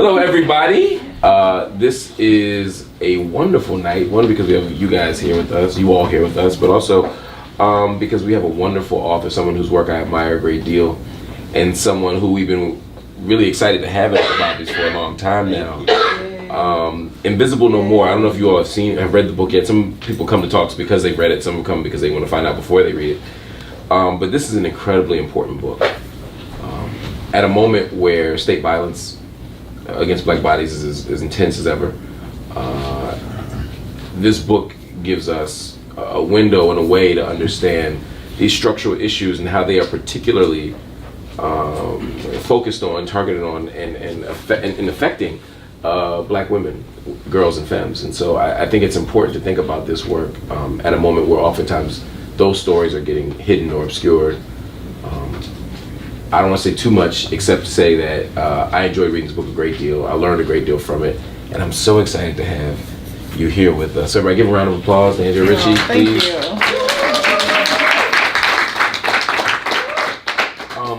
Hello, everybody. This is a wonderful night. One, because we have you guys here with us, you all here with us, but also because we have a wonderful author, someone whose work I admire a great deal, and someone who we've been really excited to have at Bobbie's for a long time now. Invisible No More. I don't know if you all have read the book yet. Some people come to talks because they've read it. Some come because they want to find out before they read it. But this is an incredibly important book. At a moment where state violence against black bodies is as intense as ever, this book gives us a window and a way to understand these structural issues and how they are particularly focused on, targeted on, and affecting black women, girls, and femmes. And so I think it's important to think about this work at a moment where oftentimes those stories are getting hidden or obscured. I don't want to say too much except to say that I enjoyed reading this book a great deal. I learned a great deal from it, and I'm so excited to have you here with us. So everybody give a round of applause to Andrea Ritchie, please. Thank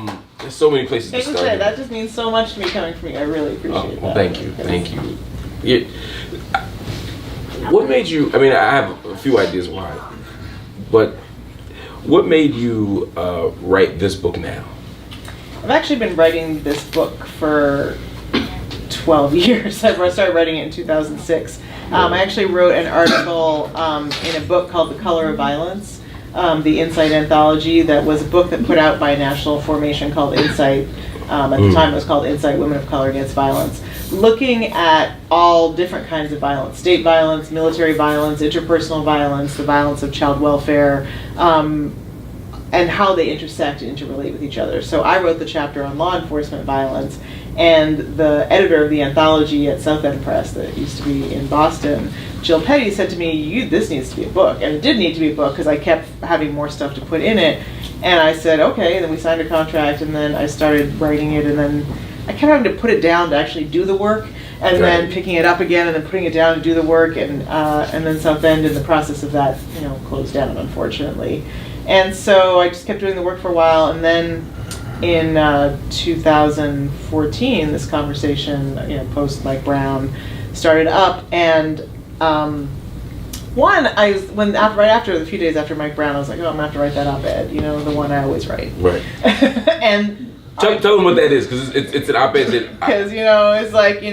you. There's so many places to start. That just means so much to me coming from you. I really appreciate that. Thank you. Yeah. What made you, I mean, I have a few ideas why, but what made you write this book now? I've actually been writing this book for 12 years. I started writing it in 2006. I actually wrote an article in a book called The Color of Violence, the Insight anthology. That was a book that put out by a national formation called Insight. At the time it was called Insight Women of Color Against Violence, looking at all different kinds of violence: state violence, military violence, interpersonal violence, the violence of child welfare, and how they intersect and interrelate with each other. So I wrote the chapter on law enforcement violence, and the editor of the anthology at South End Press that used to be in Boston, Jill Petty, said to me, this needs to be a book. And it did need to be a book because I kept having more stuff to put in it. And I said, okay, and then we signed a contract, and then I started writing it, and then I kept having to put it down to actually do the work, and then picking it up again, and then putting it down to do the work, and then South End, in the process of that, closed down, unfortunately. And so I just kept doing the work for a while, and then in 2014, this conversation, post Mike Brown, started up, and right after a few days after Mike Brown, I was like, oh, I'm gonna have to write that op-ed, the one I always write. Right. And tell them what that is, because it's an op-ed that. Because it's like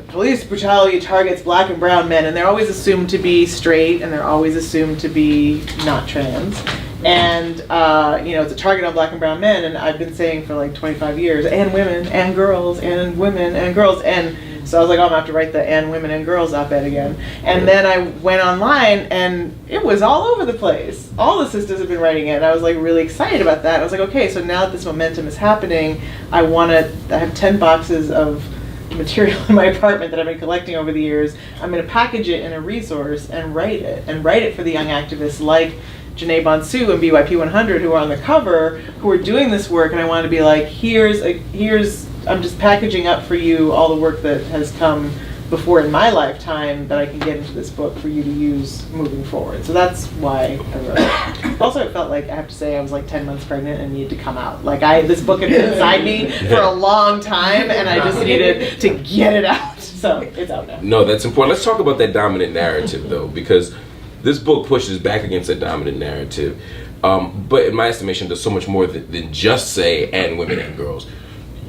police brutality targets black and brown men, and they're always assumed to be straight, and they're always assumed to be not trans. And, it's a target on black and brown men, and I've been saying for like 25 years, and women, and girls, and women, and girls. And so I was like, oh, I'm going to have to write the and women and girls op-ed again. And then I went online, and it was all over the place. All the sisters have been writing it, and I was like really excited about that. I was like, okay, so now that this momentum is happening, I have 10 boxes of material in my apartment that I've been collecting over the years. I'm going to package it in a resource and write it for the young activists like Janae Bonsu and BYP 100 who are on the cover, who are doing this work, and I want to be like, I'm just packaging up for you all the work that has come before in my lifetime that I can get into this book for you to use moving forward. So that's why I wrote it. Also, it felt like, I have to say, I was like 10 months pregnant and needed to come out. Like this book had been inside me for a long time, and I just needed to get it out. So it's out now. No, that's important. Let's talk about that dominant narrative, though, because this book pushes back against that dominant narrative. But in my estimation, does so much more than just say, and women and girls.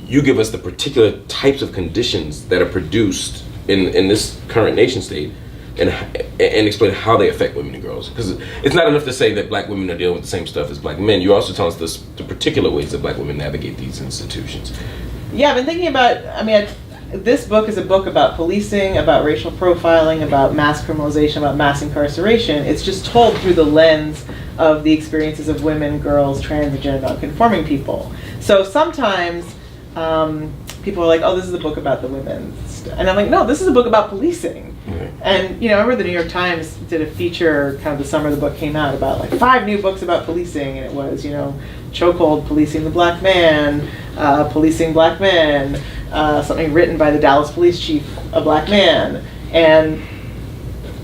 You give us the particular types of conditions that are produced in this current nation state, and explain how they affect women and girls. Because it's not enough to say that black women are dealing with the same stuff as black men. You also tell us the particular ways that black women navigate these institutions. Yeah, I've been thinking about, this book is a book about policing, about racial profiling, about mass criminalization, about mass incarceration. It's just told through the lens of the experiences of women, girls, trans, and gender non-conforming people. So sometimes people are like, oh, this is a book about the women. And I'm like, no, this is a book about policing. Mm-hmm. And, I remember the New York Times did a feature kind of the summer the book came out about like 5 new books about policing. And it was, Chokehold, Policing the Black Man, Policing Black Men, something written by the Dallas police chief, a black man. And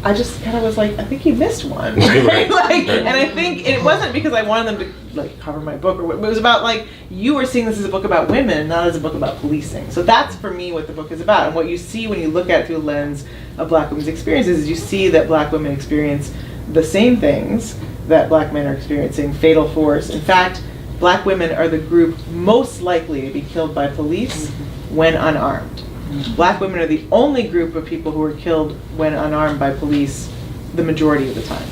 I just kind of was like, I think you missed one. Right. And I think it wasn't because I wanted them to like cover my book, or it was about like, you were seeing this as a book about women, not as a book about policing. So that's for me what the book is about. And what you see when you look at it through the lens of Black women's experiences is you see that Black women experience the same things that Black men are experiencing, fatal force. In fact, Black women are the group most likely to be killed by police when unarmed. Black women are the only group of people who are killed when unarmed by police the majority of the time.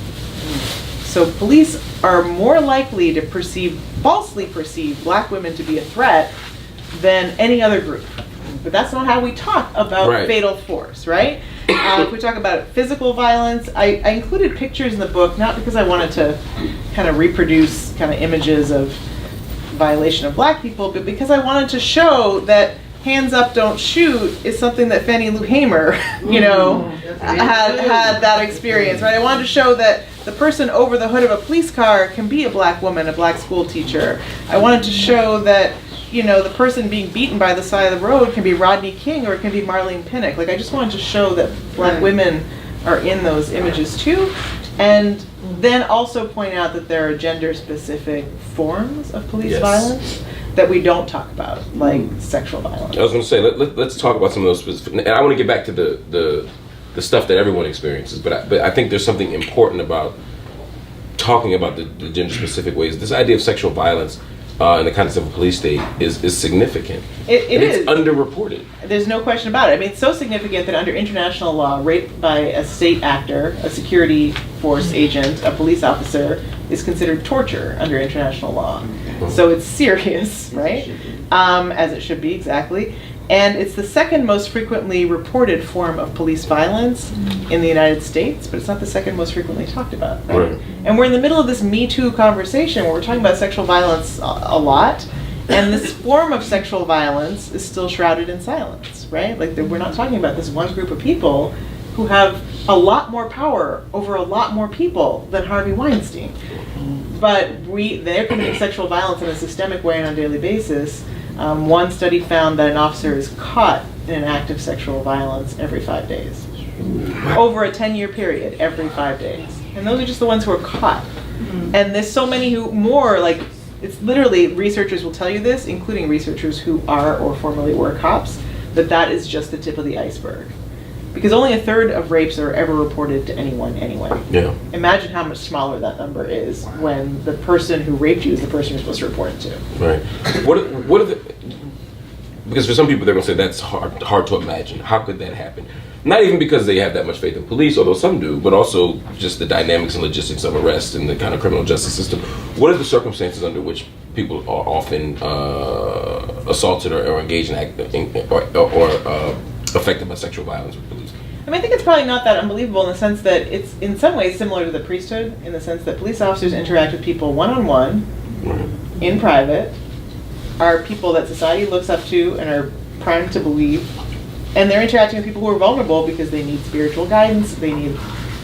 So police are more likely to falsely perceive Black women to be a threat than any other group. But that's not how we talk about fatal force, right? If we talk about physical violence, I included pictures in the book, not because I wanted to kind of reproduce kind of images of violation of Black people, but because I wanted to show that hands up, don't shoot is something that Fannie Lou Hamer, had that experience, right? I wanted to show that the person over the hood of a police car can be a Black woman, a Black school teacher. I wanted to show that, the person being beaten by the side of the road can be Rodney King or it can be Marlene Pinnock. Like, I just wanted to show that Black women are in those images too. And then also point out that there are gender-specific forms of police violence that we don't talk about, like sexual violence. I was going to say, let's talk about some of those specific, and I want to get back to the stuff that everyone experiences, but I think there's something important about talking about the gender-specific ways. This idea of sexual violence in the context of a police state is significant. It's underreported. There's no question about it. I mean, it's so significant that under international law, rape by a state actor, a security force agent, a police officer, is considered torture under international law. So it's serious, right? As it should be, exactly. And it's the second most frequently reported form of police violence in the United States, but it's not the second most frequently talked about, right? And we're in the middle of this Me Too conversation where we're talking about sexual violence a lot, and this form of sexual violence is still shrouded in silence, right? Like, we're not talking about this one group of people who have a lot more power over a lot more people than Harvey Weinstein. But they're committing sexual violence in a systemic way on a daily basis. One study found that an officer is caught in an act of sexual violence every 5 days. Over a 10-year period, every 5 days. And those are just the ones who are caught. And there's so many it's literally, researchers will tell you this, including researchers who are or formerly were cops, that is just the tip of the iceberg. Because only a third of rapes are ever reported to anyone anyway. Yeah. Imagine how much smaller that number is when the person who raped you is the person you're supposed to report it to. Right. What are the? Because for some people they're going to say that's hard to imagine. How could that happen? Not even because they have that much faith in police, although some do, but also just the dynamics and logistics of arrest and the kind of criminal justice system. What are the circumstances under which people are often assaulted or engaged in or affected by sexual violence with police? I mean, I think it's probably not that unbelievable in the sense that it's in some ways similar to the priesthood, in the sense that police officers interact with people one-on-one, in private, are people that society looks up to and are primed to believe, and they're interacting with people who are vulnerable because they need spiritual guidance, they need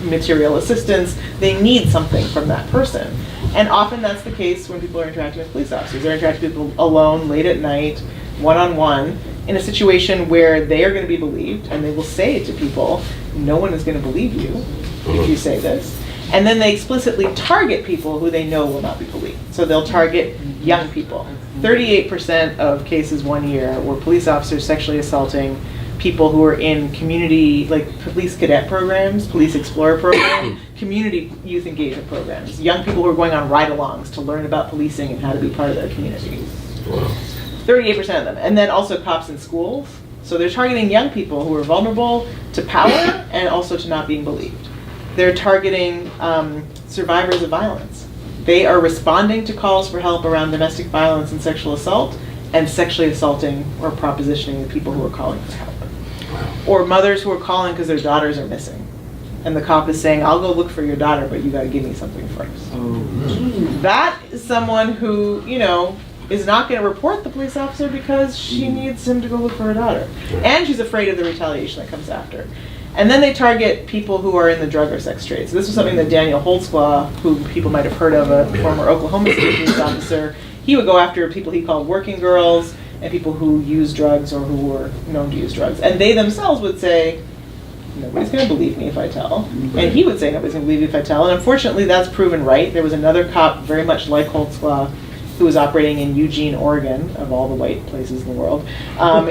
material assistance, they need something from that person. And often that's the case when people are interacting with police officers. They're interacting with people alone, late at night, one-on-one, in a situation where they are going to be believed, and they will say to people, no one is going to believe you if you say this. And then they explicitly target people who they know will not be believed. So they'll target young people. 38% of cases 1 year were police officers sexually assaulting people who are in community, like police cadet programs, police explorer programs, community youth engagement programs, young people who are going on ride-alongs to learn about policing and how to be part of their community. 38% of them. And then also cops in schools. So they're targeting young people who are vulnerable to power and also to not being believed. They're targeting survivors of violence. They are responding to calls for help around domestic violence and sexual assault, and sexually assaulting or propositioning the people who are calling for help. Or mothers who are calling because their daughters are missing. And the cop is saying, I'll go look for your daughter, but you got to give me something first. That is someone who, is not going to report the police officer because she needs him to go look for her daughter. And she's afraid of the retaliation that comes after. And then they target people who are in the drug or sex trade. So this was something that Daniel Holtzclaw, who people might have heard of, a former Oklahoma State police officer, he would go after people he called working girls and people who use drugs or who were known to use drugs. And they themselves would say, nobody's going to believe me if I tell. And he would say, nobody's going to believe me if I tell. And unfortunately, that's proven right. There was another cop, very much like Holtzclaw, who was operating in Eugene, Oregon, of all the white places in the world,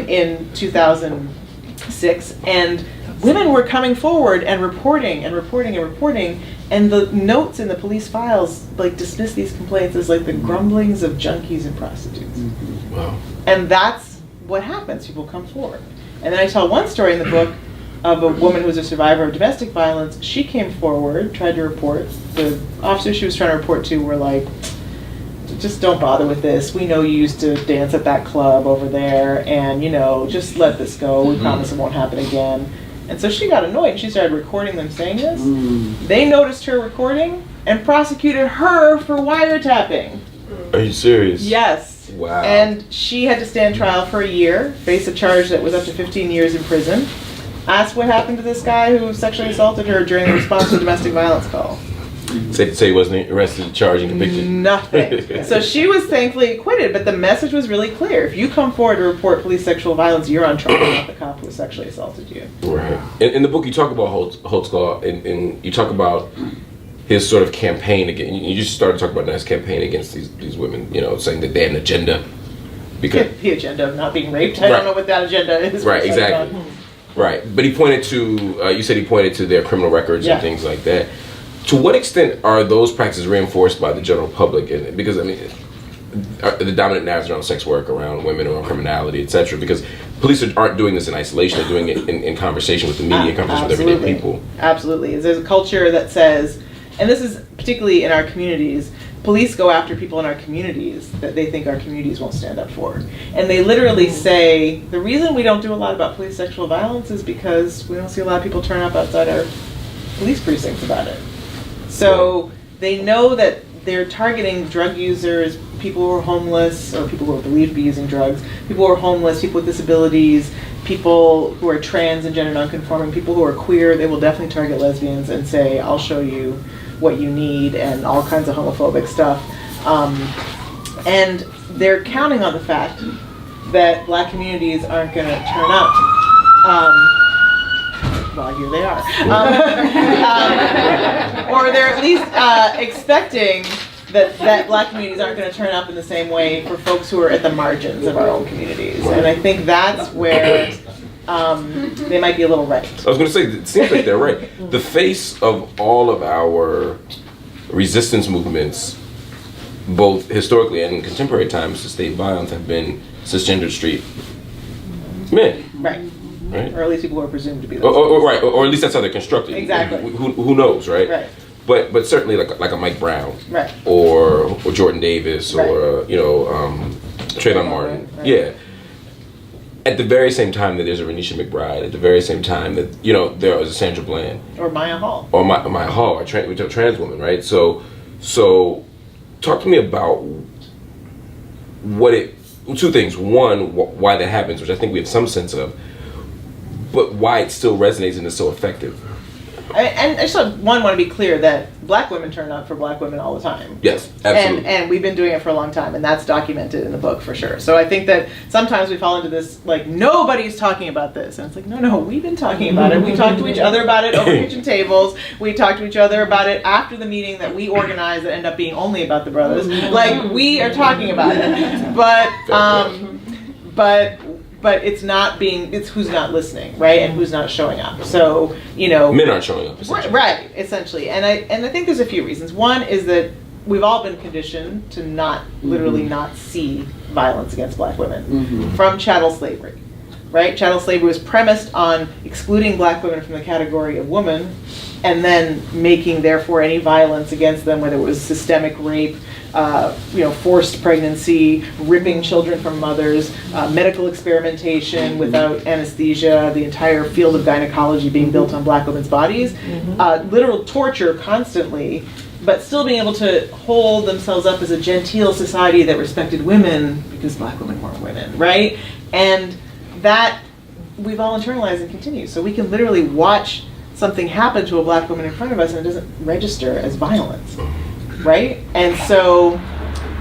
in 2006. And women were coming forward and reporting and reporting and reporting. And the notes in the police files dismiss these complaints as the grumblings of junkies and prostitutes. Wow. And that's what happens. People come forward. And then I tell one story in the book of a woman who was a survivor of domestic violence. She came forward, tried to report. The officers she was trying to report to were like, just don't bother with this. We know you used to dance at that club over there, and just let this go. We promise it won't happen again. And so she got annoyed and she started recording them saying this. They noticed her recording and prosecuted her for wiretapping. Are you serious? Yes. Wow. And she had to stand trial for a year, face a charge that was up to 15 years in prison. Asked what happened to this guy who sexually assaulted her during the response to a domestic violence call. Say he wasn't arrested, charged, and convicted. Nothing. So she was thankfully acquitted, but the message was really clear. If you come forward to report police sexual violence, you're on trial, not the cop who sexually assaulted you. Right. In the book, you talk about Holtzclaw, and you talk about his sort of campaign against. You just started talking about his campaign against these women. Saying that they had an agenda. Because the agenda of not being raped. I don't know what that agenda is. Right. Exactly. Right. But he pointed to. You said he pointed to their criminal records and things like that. To what extent are those practices reinforced by the general public? And because the dominant narratives around sex work, around women, around criminality, etc. Because police aren't doing this in isolation; they're doing it in conversation with the media, in conversation with everyday people. Absolutely, there's a culture that says, and this is particularly in our communities. Police go after people in our communities that they think our communities won't stand up for, and they literally say the reason we don't do a lot about police sexual violence is because we don't see a lot of people turn up outside our police precincts about it. So they know that they're targeting drug users, people who are homeless, or people who are believed to be using drugs, people who are homeless, people with disabilities, people who are trans and gender nonconforming, people who are queer. They will definitely target lesbians and say, I'll show you what you need, and all kinds of homophobic stuff. And they're counting on the fact that black communities aren't going to turn up. Well, here they are. Or they're at least expecting that black communities aren't going to turn up in the same way for folks who are at the margins of our own communities. And I think that's where they might be a little right. I was going to say, it seems like they're right. The face of all of our resistance movements, both historically and in contemporary times to state violence, have been cisgender street men. Right. Right? Or at least people who are presumed to be those. Right, or at least that's how they're constructed. Exactly. Who knows, right? Right. But certainly like a Mike Brown, right, or Jordan Davis, right, or Trayvon Martin, right. Yeah. At the very same time that there's a Renisha McBride, at the very same time that there was a Sandra Bland, or Maya Hall, Maya Hall, a trans woman, right? So talk to me about two things. One, why that happens, which I think we have some sense of, but why it still resonates and is so effective. And I just want to be clear that black women turn up for black women all the time. Yes, absolutely. And we've been doing it for a long time, and that's documented in the book for sure. So I think that sometimes we fall into this, nobody's talking about this. And it's no, we've been talking about it. We talk to each other about it over kitchen tables. We talk to each other about it after the meeting that we organize that end up being only about the brothers. We are talking about it. But it's who's not listening, right? And who's not showing up. So, men aren't showing up, essentially. Right, essentially. And I think there's a few reasons. One is that we've all been conditioned to literally not see violence against black women from chattel slavery, right? Chattel slavery was premised on excluding black women from the category of woman, and then making, therefore, any violence against them, whether it was systemic rape, forced pregnancy, ripping children from mothers, medical experimentation without anesthesia, the entire field of gynecology being built on black women's bodies, literal torture constantly, but still being able to hold themselves up as a genteel society that respected women because black women weren't women, right? And that we've all internalized and continues. So we can literally watch something happen to a black woman in front of us and it doesn't register as violence. Right? And so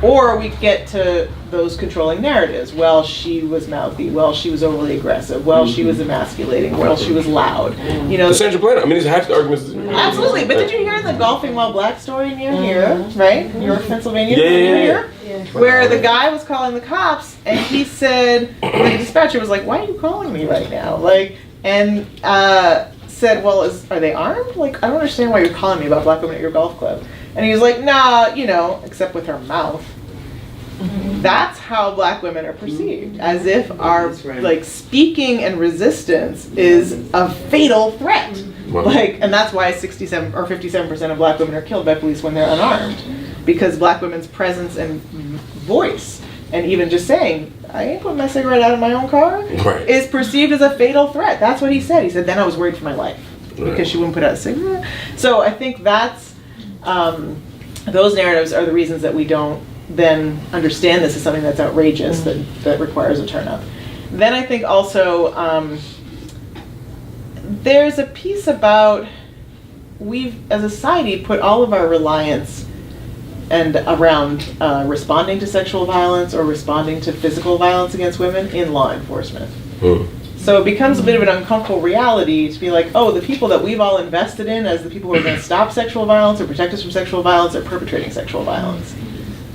Or we get to those controlling narratives. Well, she was mouthy. Well, she was overly aggressive. Well, she was emasculating. Well, she was loud. You know, the Central Planet. I mean, these are half the arguments. Absolutely. But did you hear the golfing while black story near here, right? York, Pennsylvania, Yeah. where the guy was calling the cops, and he said, the dispatcher was like, "Why are you calling me right now?" Said, "Well, are they armed? Like, I don't understand why you're calling me about black women at your golf club." And he was like, "Nah, except with her mouth." That's how black women are perceived, as if our speaking and resistance is a fatal threat. Wow. And that's why 67 or 57% of black women are killed by police when they're unarmed, because black women's presence and voice, and even just saying, "I ain't putting my cigarette out of my own car," is perceived as a fatal threat. That's what he said. He said, "Then I was worried for my life because she wouldn't put out a cigarette." So I think that's those narratives are the reasons that we don't then understand this as something that's outrageous, that requires a turn up. Then I think also there's a piece about we've, as a society, put all of our reliance and around responding to sexual violence or responding to physical violence against women in law enforcement. So it becomes a bit of an uncomfortable reality to be like, oh, the people that we've all invested in as the people who are going to stop sexual violence or protect us from sexual violence are perpetrating sexual violence.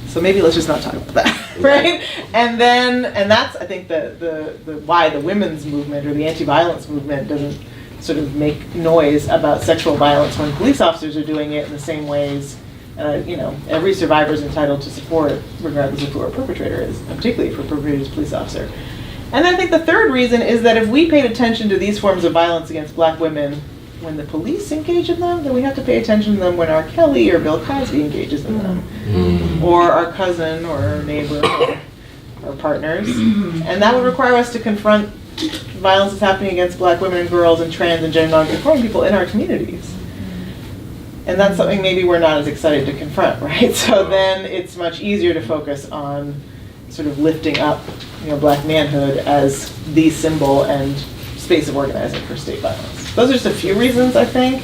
So maybe let's just not talk about that, right? And that's, I think, the why the women's movement or the anti-violence movement doesn't sort of make noise about sexual violence when police officers are doing it in the same ways. Every survivor is entitled to support, regardless of who our perpetrator is, and particularly if a perpetrator is a police officer. And I think the third reason is that if we paid attention to these forms of violence against black women when the police engage in them, then we have to pay attention to them when R. Kelly or Bill Cosby engages in them, or our cousin or our neighbor or partners. And that would require us to confront violence that's happening against black women and girls and trans and gender non-conforming people in our communities. And that's something maybe we're not as excited to confront, right? So then it's much easier to focus on sort of lifting up, black manhood as the symbol and space of organizing for state violence. Those are just a few reasons, I think,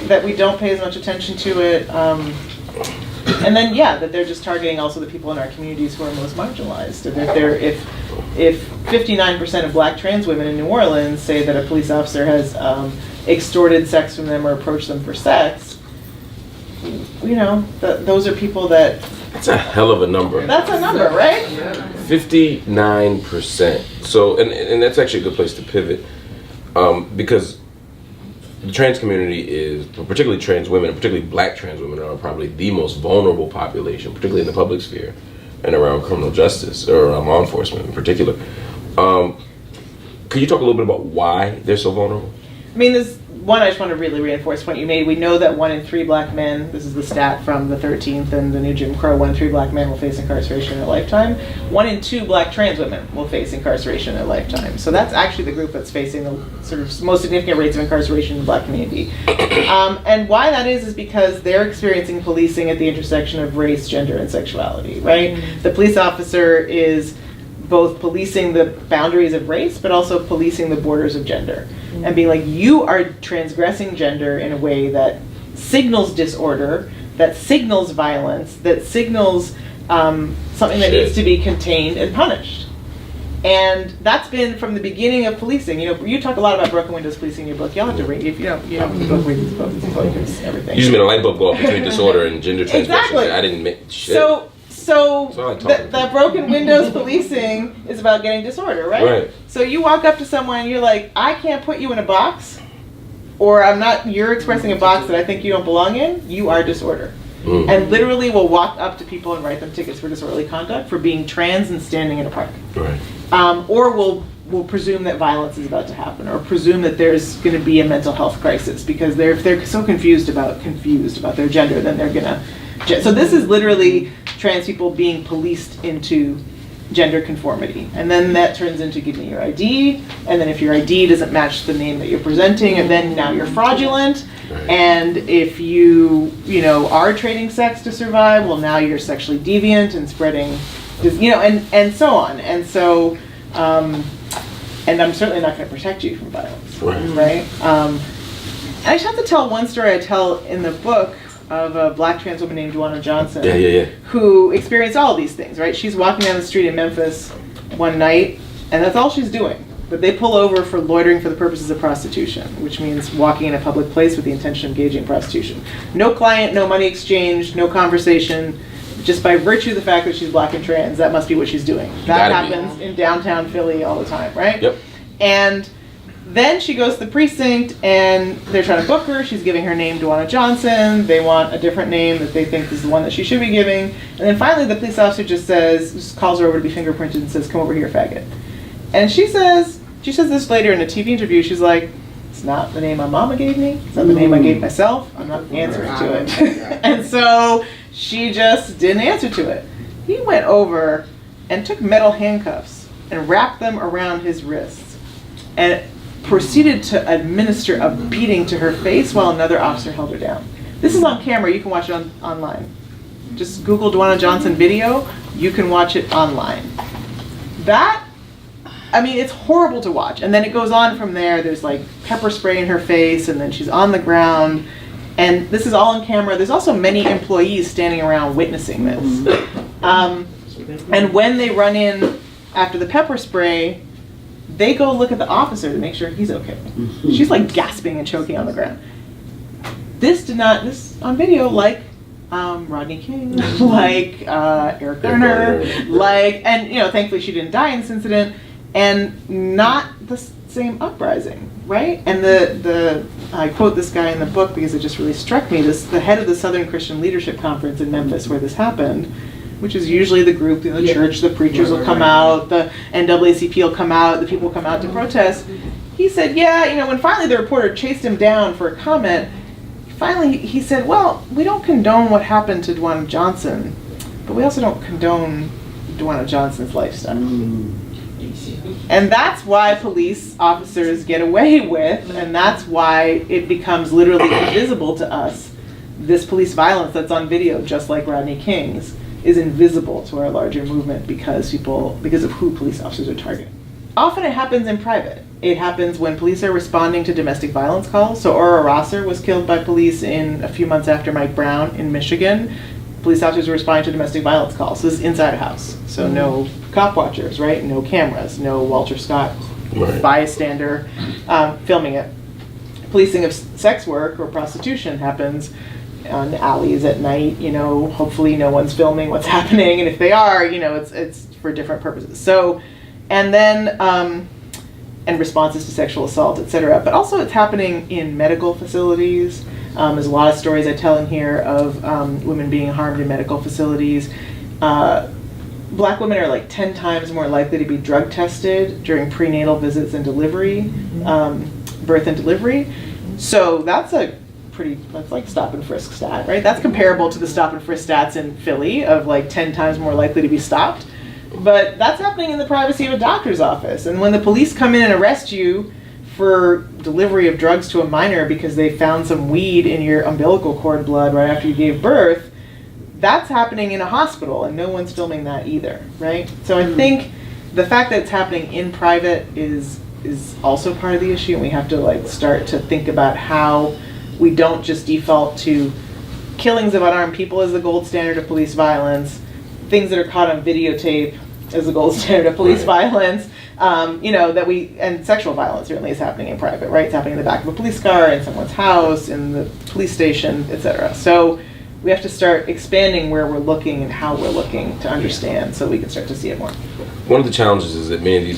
that we don't pay as much attention to it. And then, that they're just targeting also the people in our communities who are most marginalized. If 59% of black trans women in New Orleans say that a police officer has extorted sex from them or approached them for sex, those are people that... That's a hell of a number. That's a number, right? 59%. So, and that's actually a good place to pivot, because the trans community is, particularly trans women, and particularly black trans women, are probably the most vulnerable population, particularly in the public sphere and around criminal justice, or law enforcement in particular. Could you talk a little bit about why they're so vulnerable? I mean, there's one, I just want to really reinforce the point you made. We know that 1 in 3 black men, this is the stat from the 13th and the new Jim Crow, 1 in 3 black men will face incarceration in their lifetime. 1 in 2 black trans women will face incarceration in their lifetime. So that's actually the group that's facing the sort of most significant rates of incarceration in the black community. And why that is because they're experiencing policing at the intersection of race, gender, and sexuality, right? The police officer is both policing the boundaries of race, but also policing the borders of gender. And being like, you are transgressing gender in a way that signals disorder, that signals violence, that signals something that needs to be contained and punished. And that's been from the beginning of policing. You talk a lot about broken windows policing in your book. Y'all have to read, if you have the book, read this book, it's focus, everything. You just made a light bulb go off between disorder and gender transgression. Exactly. I didn't make shit. So that broken windows policing is about getting disorder, right? So you walk up to someone and you're like, I can't put you in a box, or you're expressing a box that I think you don't belong in, you are disorder. And literally will walk up to people and write them tickets for disorderly conduct for being trans and standing in a park. Or will presume that violence is about to happen, or presume that there's going to be a mental health crisis, because if they're so confused about their gender, then they're going to... So this is literally trans people being policed into gender conformity. And then that turns into give me your ID, and then if your ID doesn't match the name that you're presenting, and then now you're fraudulent. And if you are trading sex to survive, well, now you're sexually deviant and spreading, and so on. And so, and I'm certainly not going to protect you from violence, right? I just have to tell one story I tell in the book, of a black trans woman named Wanda Johnson. Yeah. Who experienced all of these things, right? She's walking down the street in Memphis one night, and that's all she's doing. But they pull over for loitering for the purposes of prostitution, which means walking in a public place with the intention of engaging in prostitution. No client, no money exchange, no conversation. Just by virtue of the fact that she's black and trans, that must be what she's doing. That happens in downtown Philly all the time, right? Yep. And then she goes to the precinct, and they're trying to book her. She's giving her name to Wanda Johnson. They want a different name that they think is the one that she should be giving. And then finally the police officer just calls her over to be fingerprinted and says, "Come over here, faggot." And she says this later in a TV interview, she's like, "It's not the name my mama gave me. It's not the name I gave myself. I'm not answering to it." And so she just didn't answer to it. He went over and took metal handcuffs and wrapped them around his wrists and proceeded to administer a beating to her face while another officer held her down. This is on camera. You can watch it online. Just Google Wanda Johnson video. You can watch it online. It's horrible to watch. And then it goes on from there. There's like pepper spray in her face, and then she's on the ground. And this is all on camera. There's also many employees standing around witnessing this. And when they run in after the pepper spray, they go look at the officer to make sure he's okay. She's like gasping and choking on the ground. This on video, like Rodney King, like Eric Garner, and thankfully she didn't die in this incident, and not the same uprising, right? And I quote this guy in the book because it just really struck me. The head of the Southern Christian Leadership Conference in Memphis, where this happened, which is usually the group, the church, the preachers will come out, the NAACP will come out, the people will come out to protest. He said, when finally the reporter chased him down for a comment, finally he said, well, we don't condone what happened to Wanda Johnson, but we also don't condone Wanda Johnson's lifestyle. And that's why police officers get away with, and that's why it becomes literally invisible to us. This police violence that's on video, just like Rodney King's, is invisible to our larger movement because of who police officers are targeting. Often it happens in private. It happens when police are responding to domestic violence calls. So Aurora Rosser was killed by police a few months after Mike Brown in Michigan. Police officers were responding to domestic violence calls. So this is inside a house. So no cop watchers, right? No cameras, no Walter Scott bystander filming it. Policing of sex work or prostitution happens on alleys at night, hopefully no one's filming what's happening, and if they are, it's for different purposes. So, and then, and responses to sexual assault, etc. But also it's happening in medical facilities. There's a lot of stories I tell in here of women being harmed in medical facilities. Black women are like 10 times more likely to be drug tested during prenatal visits and delivery, birth and delivery. So that's like stop and frisk stat, right? That's comparable to the stop and frisk stats in Philly of like 10 times more likely to be stopped. But that's happening in the privacy of a doctor's office. And when the police come in and arrest you for delivery of drugs to a minor because they found some weed in your umbilical cord blood right after you gave birth, that's happening in a hospital, and no one's filming that either, right? So I think the fact that it's happening in private is also part of the issue, and we have to start to think about how we don't just default to killings of unarmed people as the gold standard of police violence, things that are caught on videotape as the gold standard of police violence, and sexual violence certainly is happening in private, right? It's happening in the back of a police car, in someone's house, in the police station, etc. So we have to start expanding where we're looking and how we're looking to understand so we can start to see it more. One of the challenges is that many of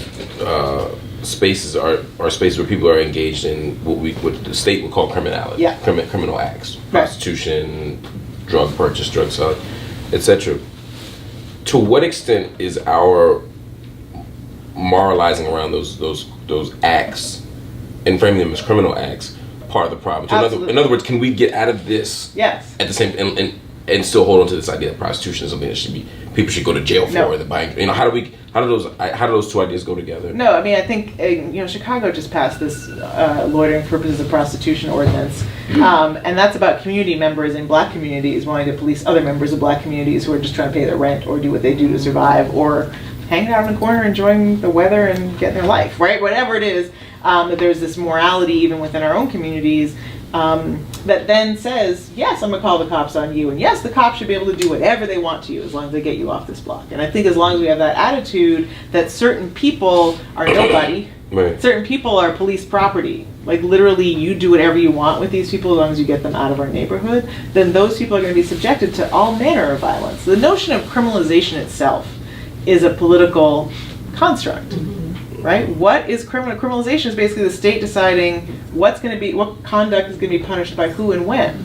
these spaces are spaces where people are engaged in what the state would call criminality, criminal acts, prostitution, drug purchase, drug selling, etc. To what extent is our moralizing around those acts and framing them as criminal acts part of the problem? In other words, can we get out of this at the same and still hold on to this idea that prostitution is something that people should go to jail for? No. How do those two ideas go together? No, I mean, I think Chicago just passed this loitering for purposes of prostitution ordinance, and that's about community members in black communities wanting to police other members of black communities who are just trying to pay their rent or do what they do to survive, or hanging out in the corner enjoying the weather and getting their life, right? Whatever it is, that there's this morality even within our own communities that then says, yes, I'm going to call the cops on you, and yes, the cops should be able to do whatever they want to you as long as they get you off this block. And I think as long as we have that attitude that certain people are nobody, right. certain people are police property, like literally you do whatever you want with these people as long as you get them out of our neighborhood, then those people are going to be subjected to all manner of violence. The notion of criminalization itself is a political construct. Right? What is criminalization is basically the state deciding what conduct is going to be punished by who and when.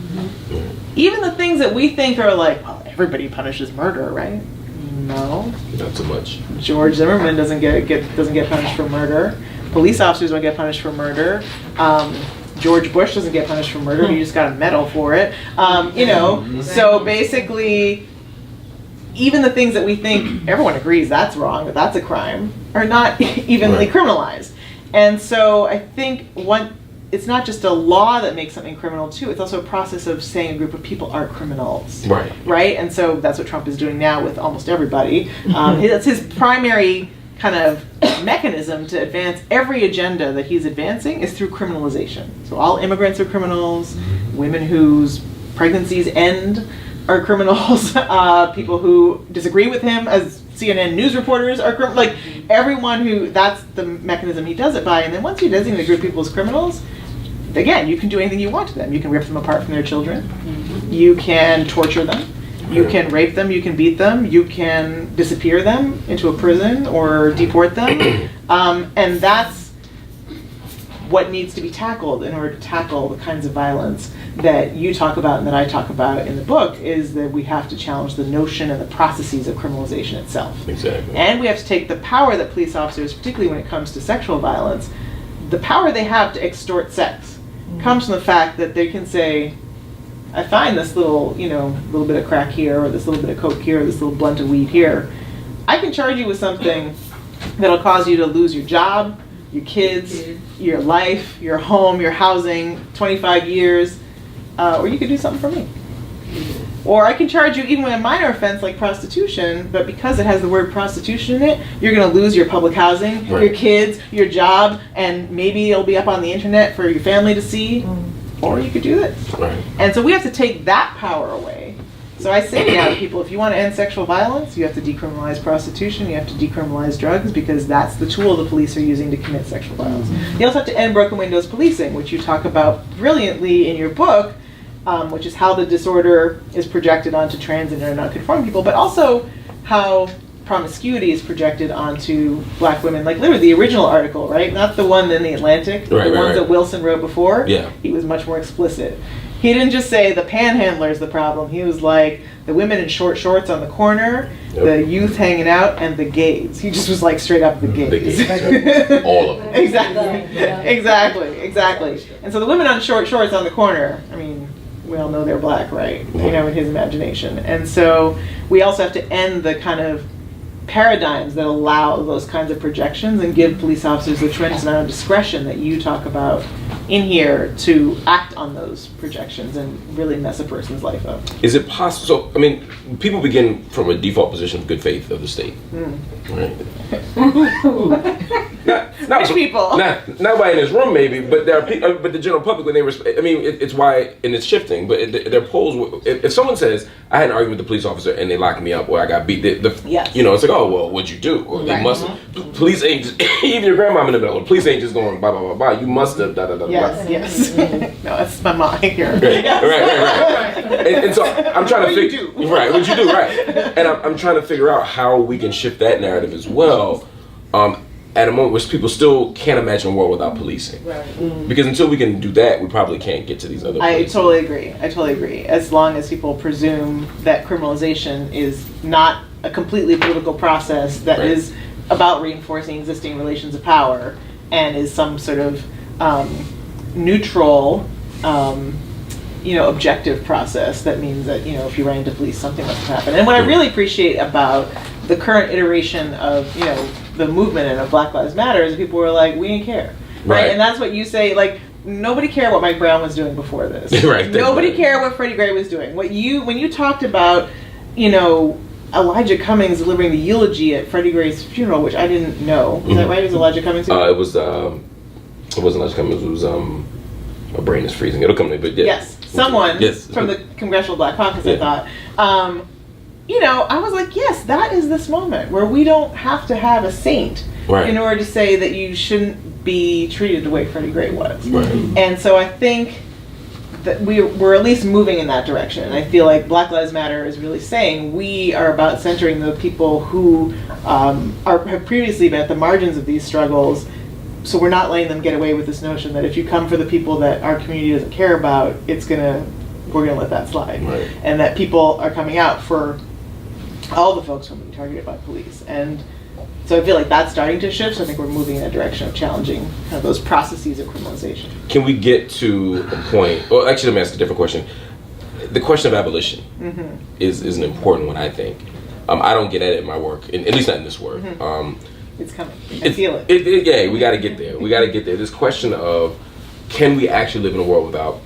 Even the things that we think are like, well, everybody punishes murder, right? No. Not so much. George Zimmerman doesn't get punished for murder. Police officers don't get punished for murder. George Bush doesn't get punished for murder. He just got a medal for it. So basically, even the things that we think everyone agrees that's wrong, that that's a crime, are not evenly criminalized. And so I think it's not just a law that makes something criminal too, it's also a process of saying a group of people are criminals. Right? And so that's what Trump is doing now with almost everybody. That's his primary kind of mechanism to advance every agenda that he's advancing is through criminalization. So all immigrants are criminals, women whose pregnancies end are criminals, people who disagree with him as CNN news reporters are criminals, like everyone who, that's the mechanism he does it by. And then once you designate a group of people as criminals, again, you can do anything you want to them. You can rip them apart from their children, you can torture them, you can rape them, you can beat them, you can disappear them into a prison or deport them, and that's what needs to be tackled in order to tackle the kinds of violence that you talk about and that I talk about in the book, is that we have to challenge the notion and the processes of criminalization itself. Exactly. And we have to take the power that police officers, particularly when it comes to sexual violence, the power they have to extort sex comes from the fact that they can say, I find this little bit of crack here, or this little bit of coke here, or this little blunt of weed here. I can charge you with something that'll cause you to lose your job, your kids, your life, your home, your housing, 25 years, or you could do something for me. Or I can charge you even with a minor offense like prostitution, but because it has the word prostitution in it, you're going to lose your public housing, your kids, your job, and maybe it'll be up on the internet for your family to see. Or you could do this. Right. And so we have to take that power away. So I say now to people, if you want to end sexual violence, you have to decriminalize prostitution, you have to decriminalize drugs, because that's the tool the police are using to commit sexual violence. You also have to end broken windows policing, which you talk about brilliantly in your book, which is how the disorder is projected onto trans and non-conforming people, but also how promiscuity is projected onto black women. Like literally the original article, right? Not the one in the Atlantic, the ones that Wilson wrote before. Yeah. He was much more explicit. He didn't just say the panhandler's the problem. He was like the women in short shorts on the corner, the youth hanging out, and the gays. He just was like straight up the gays. The gays. All of them. Exactly. And so the women on short shorts on the corner, I mean, we all know they're black, right? You know, in his imagination. And so we also have to end the kind of paradigms that allow those kinds of projections and give police officers the tremendous amount of discretion that you talk about in here to act on those projections and really mess a person's life up. Is it possible? So, I mean, people begin from a default position of good faith of the state. Right? Not people. Not nobody in this room, maybe, but there are people, but the general public, when they I mean, it's why, and it's shifting. But their polls. If someone says, "I had an argument with the police officer and they locked me up, or I got beat," you know, it's like, "Oh, well, what'd you do?" Or they must. Police ain't just, even your grandma in the middle. The police ain't just going blah blah blah blah. You must have da da da. Yes. No, that's my mom here. Right. And so I'm trying to figure. Right. What'd you do? Right. And I'm trying to figure out how we can shift that narrative as well. At a moment which people still can't imagine a world without policing. Right. Because until we can do that, we probably can't get to these other places. I totally agree. As long as people presume that criminalization is not a completely political process that is about reinforcing existing relations of power and is some sort of neutral, objective process, that means that, if you ran into police, something must have happened. And what I really appreciate about the current iteration of, the movement and of Black Lives Matter is people were like, we didn't care. Right? And that's what you say, like, nobody cared what Mike Brown was doing before this. Nobody cared what Freddie Gray was doing. When you talked about, Elijah Cummings delivering the eulogy at Freddie Gray's funeral, which I didn't know. Is that right? It was Elijah Cummings? It wasn't Elijah Cummings. It was My brain is freezing. It'll come to me, but Yes, someone yes. from the Congressional Black Caucus, Yeah. I thought, I was like, yes, that is this moment where we don't have to have a saint Right. in order to say that you shouldn't be treated the way Freddie Gray was. Right. And so I think that we're at least moving in that direction. And I feel like Black Lives Matter is really saying we are about centering the people who have previously been at the margins of these struggles. So we're not letting them get away with this notion that if you come for the people that our community doesn't care about, we're gonna let that slide. Right. And that people are coming out for all the folks who are being targeted by police. And so I feel like that's starting to shift. So I think we're moving in a direction of challenging kind of those processes of criminalization. Can we get to a point? Well, actually, let me ask a different question. The question of abolition is an important one, I think. I don't get at it in my work, at least not in this work. It's coming. I feel it. Yeah, we got to get there. We got to get there. This question of, can we actually live in a world without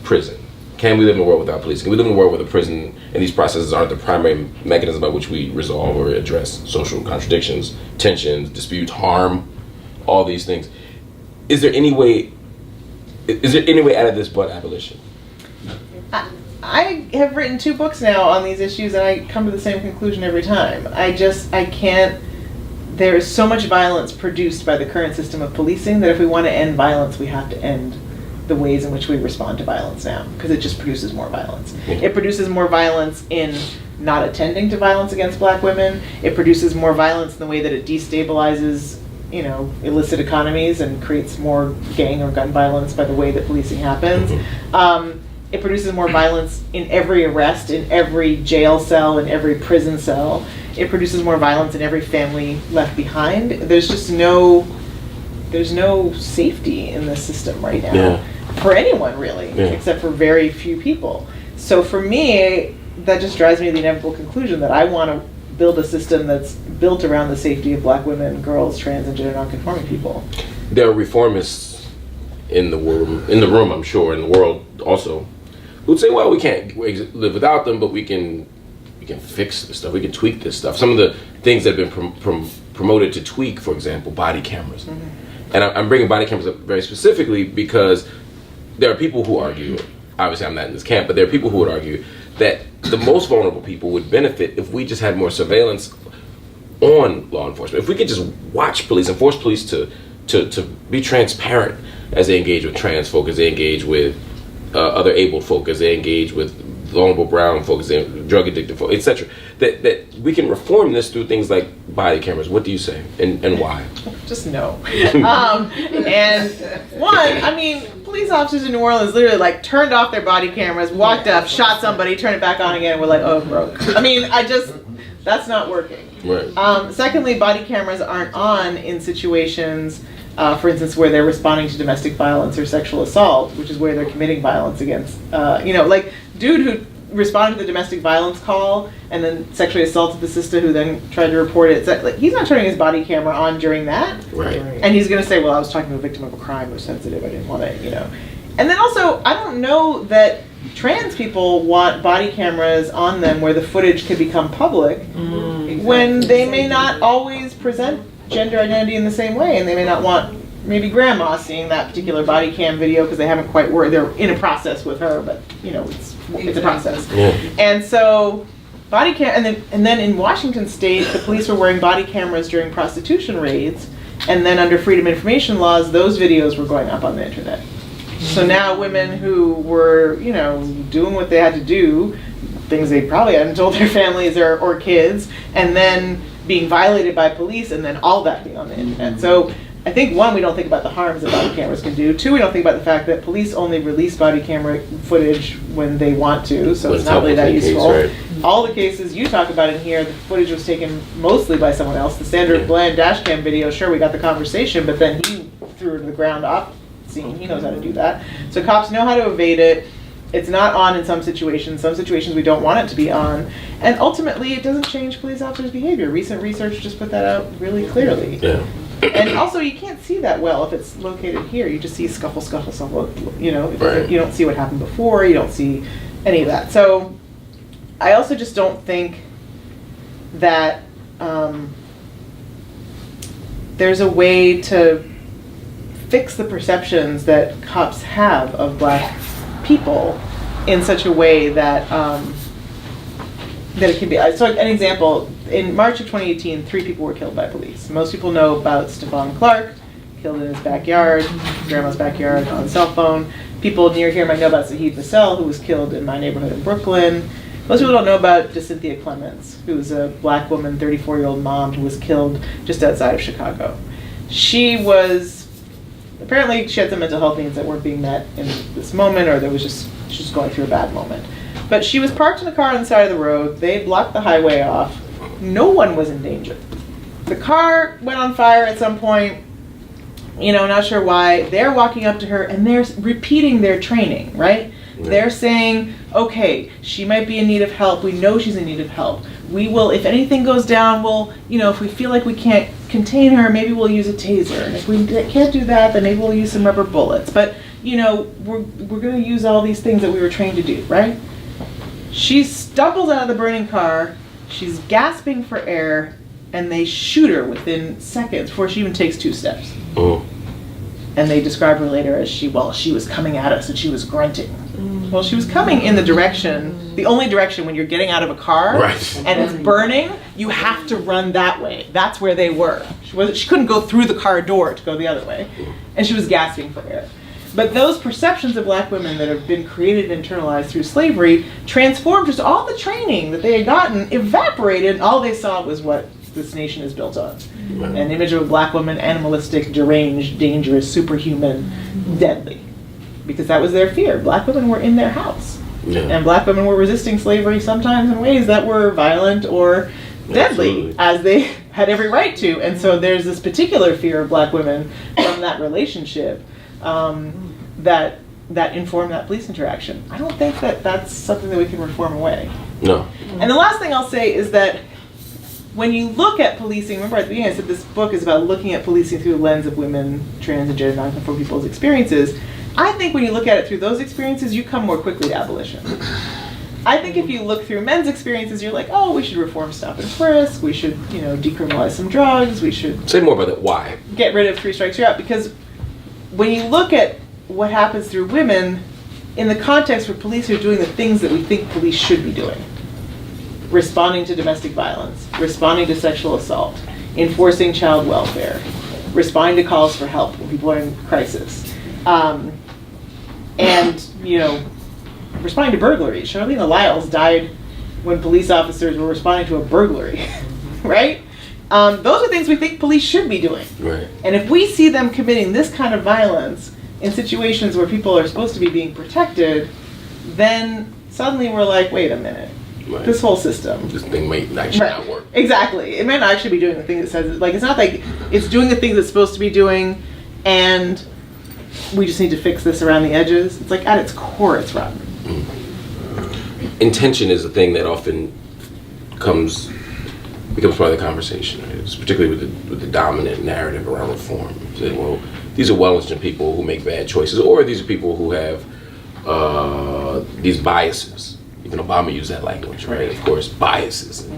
prison? Can we live in a world without police? Can we live in a world where the prison and these processes aren't the primary mechanism by which we resolve or address social contradictions, tensions, disputes, harm, all these things? Is there any way out of this but abolition? I have written 2 books now on these issues, and I come to the same conclusion every time. I can't. There is so much violence produced by the current system of policing that if we want to end violence, we have to end the ways in which we respond to violence now, because it just produces more violence. It produces more violence in not attending to violence against Black women. It produces more violence in the way that it destabilizes, illicit economies and creates more gang or gun violence by the way that policing happens. It produces more violence in every arrest, in every jail cell, in every prison cell. It produces more violence in every family left behind. There's no safety in this system right now for anyone really, except for very few people. So for me, that just drives me to the inevitable conclusion that I want to build a system that's built around the safety of Black women, girls, trans, and gender nonconforming people. There are reformists in the room, I'm sure, in the world also, who'd say, well, we can't live without them, but we can fix this stuff, we can tweak this stuff. Some of the things that have been promoted to tweak, for example, body cameras. And I'm bringing body cameras up very specifically because there are people who argue, obviously I'm not in this camp, but there are people who would argue that the most vulnerable people would benefit if we just had more surveillance on law enforcement. If we could just watch police and force police to be transparent as they engage with trans folk, as they engage with other abled folk, as they engage with vulnerable brown folk, as they drug addicted folk, etc. That we can reform this through things like body cameras. What do you say, and why? Just no. And one, police officers in New Orleans literally turned off their body cameras, walked up, shot somebody, turned it back on again, and we're like, oh, it broke. That's not working. Right. Secondly, body cameras aren't on in situations, for instance, where they're responding to domestic violence or sexual assault, which is where they're committing violence against, dude who responded to the domestic violence call and then sexually assaulted the sister who then tried to report it. He's not turning his body camera on during that. Right. And he's going to say, well, I was talking to a victim of a crime, was sensitive, I didn't want to, And then also, I don't know that trans people want body cameras on them where the footage could become public when they may not always present gender identity in the same way, and they may not want maybe grandma seeing that particular body cam video because they haven't quite worked. They're in a process with her, but it's a process. Yeah. And so body cam, and then in Washington State, the police were wearing body cameras during prostitution raids, and then under freedom of information laws, those videos were going up on the internet. So now women who were doing what they had to do, things they probably hadn't told their families or kids, and then being violated by police, and then all that being on the internet. So I think, one, we don't think about the harms that body cameras can do. Two, we don't think about the fact that police only release body camera footage when they want to, so it's not really that useful. Right. All the cases you talk about in here, the footage was taken mostly by someone else. The Sandra Bland dash cam video, sure, we got the conversation, but then he threw it to the ground off scene. He knows how to do that. So cops know how to evade it. It's not on in some situations. Some situations we don't want it to be on. And ultimately, it doesn't change police officers' behavior. Recent research just put that out really clearly. Yeah. And also, you can't see that well if it's located here. You just see scuffle, scuffle, scuffle. Right. You don't see what happened before. You don't see any of that. So I also just don't think that there's a way to fix the perceptions that cops have of black people in such a way that that it can be. So an example, in March of 2018, 3 people were killed by police. Most people know about Stephon Clark, killed in his backyard, his grandma's backyard, on a cell phone. People near here might know about Zahid Vassell, who was killed in my neighborhood in Brooklyn. Most people don't know about Cynthia Clements, who was a black woman, 34-year-old mom, who was killed just outside of Chicago. She was, apparently she had some mental health needs that weren't being met in this moment, or she was just going through a bad moment. But she was parked in a car on the side of the road. They blocked the highway off. No one was in danger. The car went on fire at some point, not sure why. They're walking up to her and they're repeating their training, right? Yeah. They're saying, okay, she might be in need of help. We know she's in need of help. We will, if anything goes down, we'll, if we feel like we can't contain her, maybe we'll use a taser. And if we can't do that, then maybe we'll use some rubber bullets. But, we're going to use all these things that we were trained to do, right? She stumbles out of the burning car. She's gasping for air, and they shoot her within seconds before she even takes 2 steps. Oh. And they describe her later as she was coming at us and she was grunting. Well, she was coming in the only direction when you're getting out of a car, right, and it's burning, you have to run that way. That's where they were. She couldn't go through the car door to go the other way. And she was gasping for air. But those perceptions of black women that have been created and internalized through slavery transformed just all the training that they had gotten, evaporated, and all they saw was what this nation is built on. Right. An image of a black woman, animalistic, deranged, dangerous, superhuman, deadly. Because that was their fear. Black women were in their house. Yeah. And black women were resisting slavery sometimes in ways that were violent or deadly, absolutely, as they had every right to. And so there's this particular fear of black women from that relationship that informed that police interaction. I don't think that that's something that we can reform away. No. And the last thing I'll say is that when you look at policing, remember at the beginning I said this book is about looking at policing through the lens of women, trans, and gender non-conforming people's experiences. I think when you look at it through those experiences, you come more quickly to abolition. I think if you look through men's experiences, you're like, oh, we should reform stop and frisk, we should, decriminalize some drugs, we should... Say more about that. Why? Get rid of 3 strikes, you're out. Because when you look at what happens through women, in the context where police are doing the things that we think police should be doing, responding to domestic violence, responding to sexual assault, enforcing child welfare, responding to calls for help when people are in crisis, and, responding to burglaries. Charlene Lyles died when police officers were responding to a burglary, right? Those are things we think police should be doing. Right. And if we see them committing this kind of violence in situations where people are supposed to be being protected, then suddenly we're like, wait a minute. Right. This whole system. This thing might actually not work. Exactly. It might not actually be doing the thing that says, it's not like it's doing the things it's supposed to be doing, and we just need to fix this around the edges. It's like at its core, it's rotten. Intention is a thing that often becomes part of the conversation. Right? It's particularly with the dominant narrative around reform. Saying, well, these are well-intentioned people who make bad choices, or these are people who have these biases. Even Obama used that language, right? Of course, biases.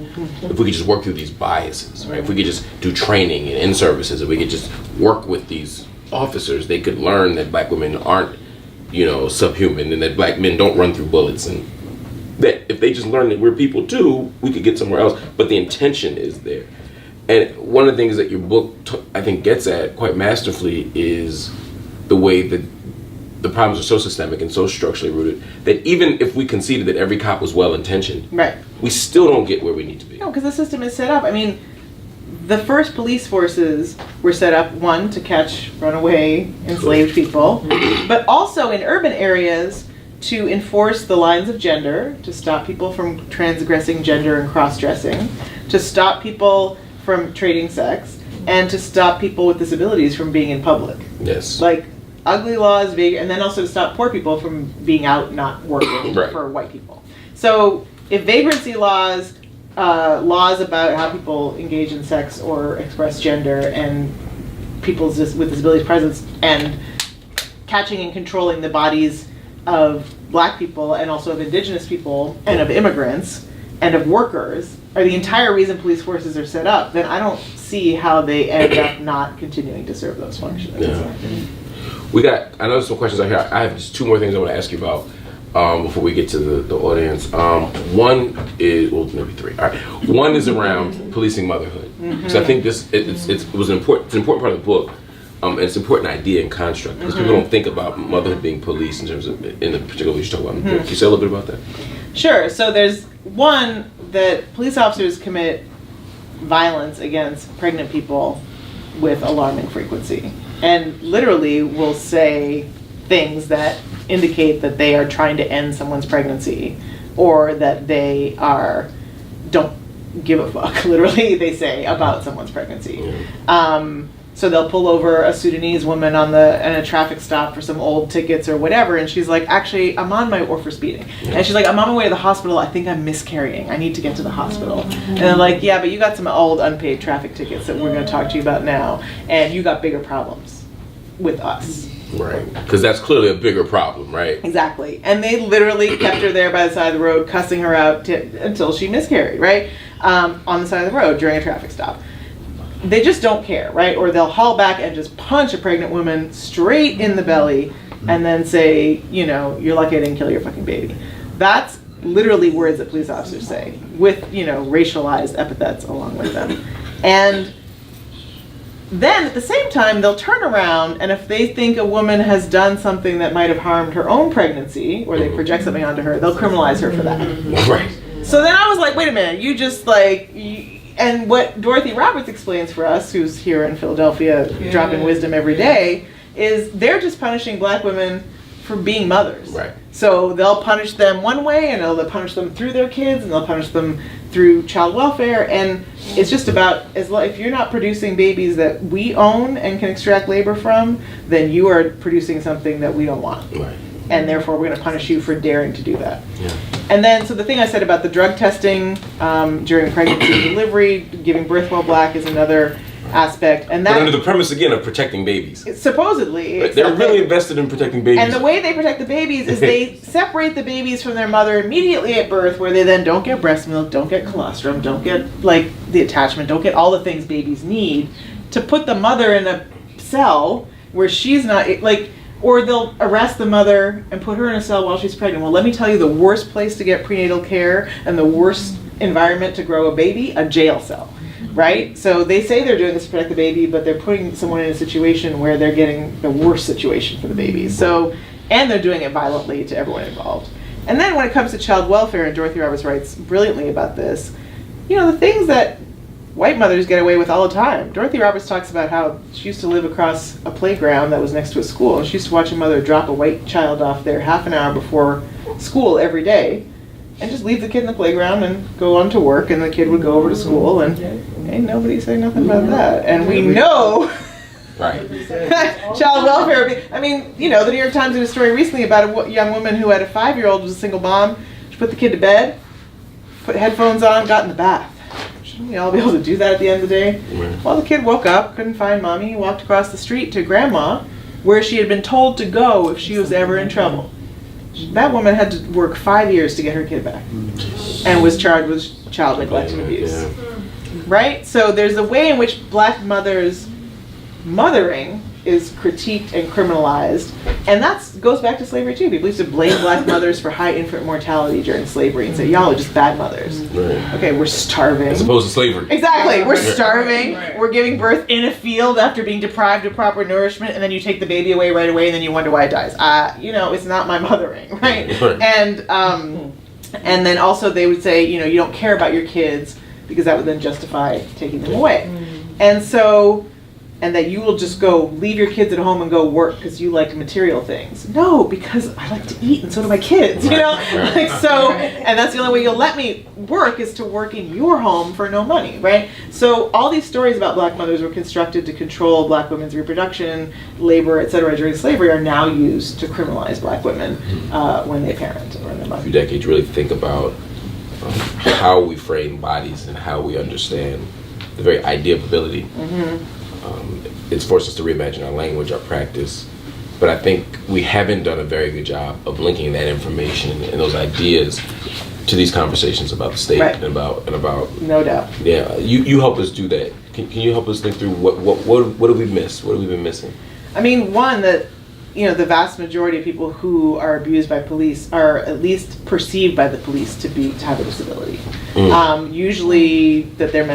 If we could just work through these biases, right? If we could just do training and in-services, if we could just work with these officers, they could learn that black women aren't, subhuman, and that black men don't run through bullets, and that if they just learn that we're people too, we could get somewhere else. But the intention is there. And one of the things that your book, I think, gets at quite masterfully is the way that the problems are so systemic and so structurally rooted that even if we conceded that every cop was well-intentioned, right, we still don't get where we need to be. No, because the system is set up. I mean, the first police forces were set up, one, to catch runaway enslaved people, but also in urban areas to enforce the lines of gender, to stop people from transgressing gender and cross-dressing, to stop people from trading sex, and to stop people with disabilities from being in public. Yes. Like, ugly laws, and then also to stop poor people from being out not working right, for white people. So if vagrancy laws, laws about how people engage in sex or express gender, and people with disabilities presence, and catching and controlling the bodies of black people and also of indigenous people and of immigrants and of workers are the entire reason police forces are set up, then I don't see how they end up not continuing to serve those functions. Yeah. I know there's some questions out here. I have just two more things I want to ask you about before we get to the audience. One is, well, maybe three. All right. One is around policing motherhood. Because I think it was an important part of the book. And it's an important idea and construct because people don't think about motherhood being policed in terms of, in the particular way you talk about in the book. Can you say a little bit about that? Sure. So there's one that police officers commit violence against pregnant people with alarming frequency, and literally will say things that indicate that they are trying to end someone's pregnancy, or that they don't give a fuck, literally, they say, about someone's pregnancy. So they'll pull over a Sudanese woman in a traffic stop for some old tickets or whatever, and she's like, actually, or for speeding. And she's like, I'm on my way to the hospital, I think I'm miscarrying, I need to get to the hospital. And they're like, yeah, but you got some old unpaid traffic tickets that we're gonna talk to you about now, and you got bigger problems with us. Right, because that's clearly a bigger problem, right? Exactly. And they literally kept her there by the side of the road, cussing her out until she miscarried, right? On the side of the road during a traffic stop. They just don't care, right? Or they'll haul back and just punch a pregnant woman straight in the belly and then say, you're lucky I didn't kill your fucking baby. That's literally words that police officers say with, racialized epithets along with them. And then at the same time, they'll turn around, and if they think a woman has done something that might have harmed her own pregnancy, or they project something onto her, they'll criminalize her for that. Right. So then I was like, wait a minute, you just like... And what Dorothy Roberts explains for us, who's here in Philadelphia dropping wisdom every day, is they're just punishing black women for being mothers. Right. So they'll punish them one way, and they'll punish them through their kids, and they'll punish them through child welfare. And it's just about, if you're not producing babies that we own and can extract labor from, then you are producing something that we don't want. Right. And therefore we're going to punish you for daring to do that. Yeah. And then, so the thing I said about the drug testing during pregnancy and delivery, giving birth while black is another aspect. And that, but under the premise, again, of protecting babies. Supposedly. Right. They're really invested in protecting babies. And the way they protect the babies is they separate the babies from their mother immediately at birth, where they then don't get breast milk, don't get colostrum, don't get, the attachment, don't get all the things babies need, to put the mother in a cell where she's not, or they'll arrest the mother and put her in a cell while she's pregnant. Well, let me tell you the worst place to get prenatal care and the worst environment to grow a baby, a jail cell, right? So they say they're doing this to protect the baby, but they're putting someone in a situation where they're getting the worst situation for the baby. So, and they're doing it violently to everyone involved. And then when it comes to child welfare, and Dorothy Roberts writes brilliantly about this, the things that white mothers get away with all the time. Dorothy Roberts talks about how she used to live across a playground that was next to a school, and she used to watch a mother drop a white child off there half an hour before school every day, and just leave the kid in the playground and go on to work, and the kid would go over to school, and ain't nobody say nothing about that. And we know right. child welfare, the New York Times did a story recently about a young woman who had a 5-year-old, was a single mom. She put the kid to bed, put headphones on, got in the bath. Shouldn't we all be able to do that at the end of the day? Right. Well, the kid woke up, couldn't find mommy, walked across the street to grandma, where she had been told to go if she was ever in trouble. That woman had to work 5 years to get her kid back, and was charged with child neglect and abuse. Yeah. Right? So there's a way in which black mothers' mothering is critiqued and criminalized, and that goes back to slavery too. People used to blame black mothers for high infant mortality during slavery and say, y'all are just bad mothers. Right. Okay, we're starving. As opposed to slavery. Exactly, we're Right. starving. Right. We're giving birth in a field after being deprived of proper nourishment, and then you take the baby away right away, and then you wonder why it dies. It's not my mothering, right? Right. And then also they would say, you don't care about your kids, because that would then justify taking them away. And so, and that you will just go leave your kids at home and go work because you like material things. No, because I like to eat and so do my kids, Right. And that's the only way you'll let me work is to work in your home for no money, right? So all these stories about black mothers were constructed to control black women's reproduction, labor, etc. during slavery are now used to criminalize black women when they parent or in their A mother. few decades really think about how we frame bodies and how we understand the very idea of ability. It's forced us to reimagine our language, our practice, but I think we haven't done a very good job of linking that information and those ideas to these conversations about the state. Right. and about No doubt. Yeah, you help us do that. Can you help us think through what have we missed? What have we been missing? I mean, one, that the vast majority of people who are abused by police are at least perceived by the police to have a disability. Usually that they're in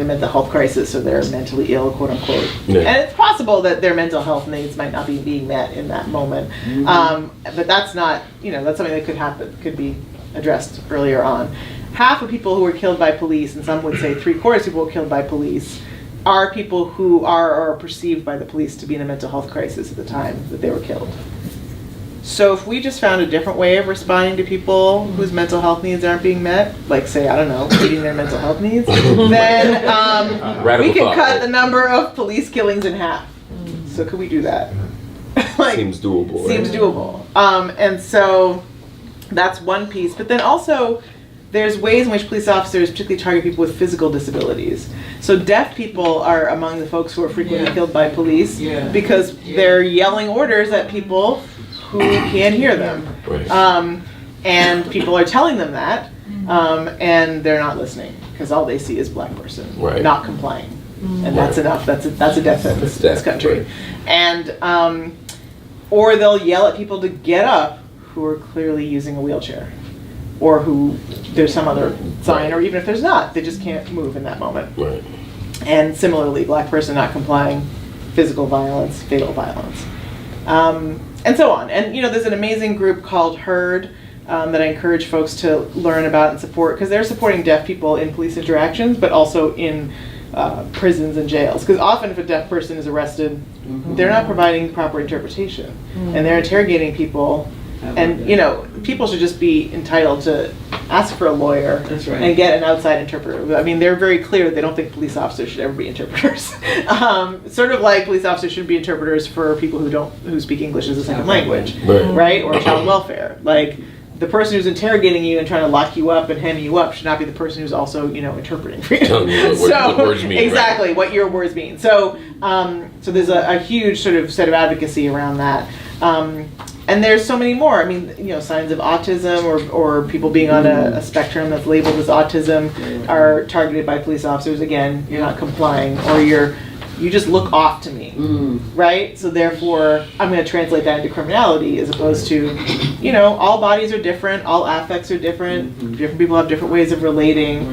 a mental health crisis, or they're mentally ill, quote unquote. Yeah. And it's possible that their mental health needs might not be being met in that moment. But that's not, that's something that could be addressed earlier on. Half of people who were killed by police, and some would say 3/4 of people who were killed by police, are people who are or are perceived by the police to be in a mental health crisis at the time that they were killed. So if we just found a different way of responding to people whose mental health needs aren't being met, like say, I don't know, meeting their mental health needs, then we could cut the number of police killings in half. So could we do that? Seems doable. Seems doable. And so that's one piece. But then also, there's ways in which police officers particularly target people with physical disabilities. So deaf people are among the folks who are frequently killed by police because they're yelling orders at people who can't hear them. Right. And people are telling them that, and they're not listening because all they see is black person not complying. And that's enough. That's a death sentence in this country. Right. And or they'll yell at people to get up who are clearly using a wheelchair, or who there's some other sign, or even if there's not, they just can't move in that moment. Right. And similarly, black person not complying, physical violence, fatal violence, and so on. And there's an amazing group called Heard that I encourage folks to learn about and support, because they're supporting deaf people in police interactions, but also in prisons and jails. Because often if a deaf person is arrested, they're not providing proper interpretation, and they're interrogating people. And people should just be entitled to ask for a lawyer and get an outside interpreter. I mean, they're very clear they don't think police officers should ever be interpreters. Sort of like police officers should be interpreters for people who speak English as a second language, right? Or child welfare. Like, the person who's interrogating you and trying to lock you up and hem you up should not be the person who's also interpreting for you. Telling you what words mean. Exactly, what your words mean. So so there's a huge sort of set of advocacy around that. And there's so many more. I mean, signs of autism or people being on a spectrum that's labeled as autism are targeted by police officers. Again, you're not complying, or you just look off to me, right? So therefore, I'm going to translate that into criminality, as opposed to, all bodies are different, all affects are different, different people have different ways of relating.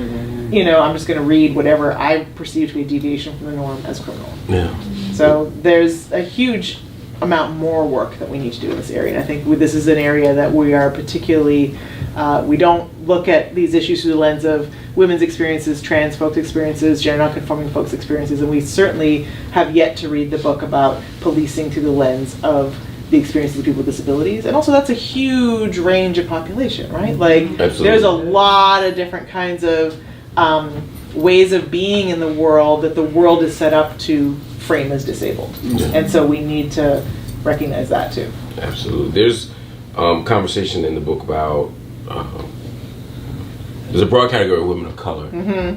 I'm just going to read whatever I perceive to be a deviation from the norm as criminal. Yeah. So there's a huge amount more work that we need to do in this area. And I think this is an area that we are particularly, we don't look at these issues through the lens of women's experiences, trans folks' experiences, gender non-conforming folks' experiences, and we certainly have yet to read the book about policing through the lens of the experiences of people with disabilities. And also that's a huge range of population, right? Like, Absolutely. There's a lot of different kinds of ways of being in the world that the world is set up to frame as disabled. And so we need to recognize that too. Absolutely. There's conversation in the book about there's a broad category of women of color,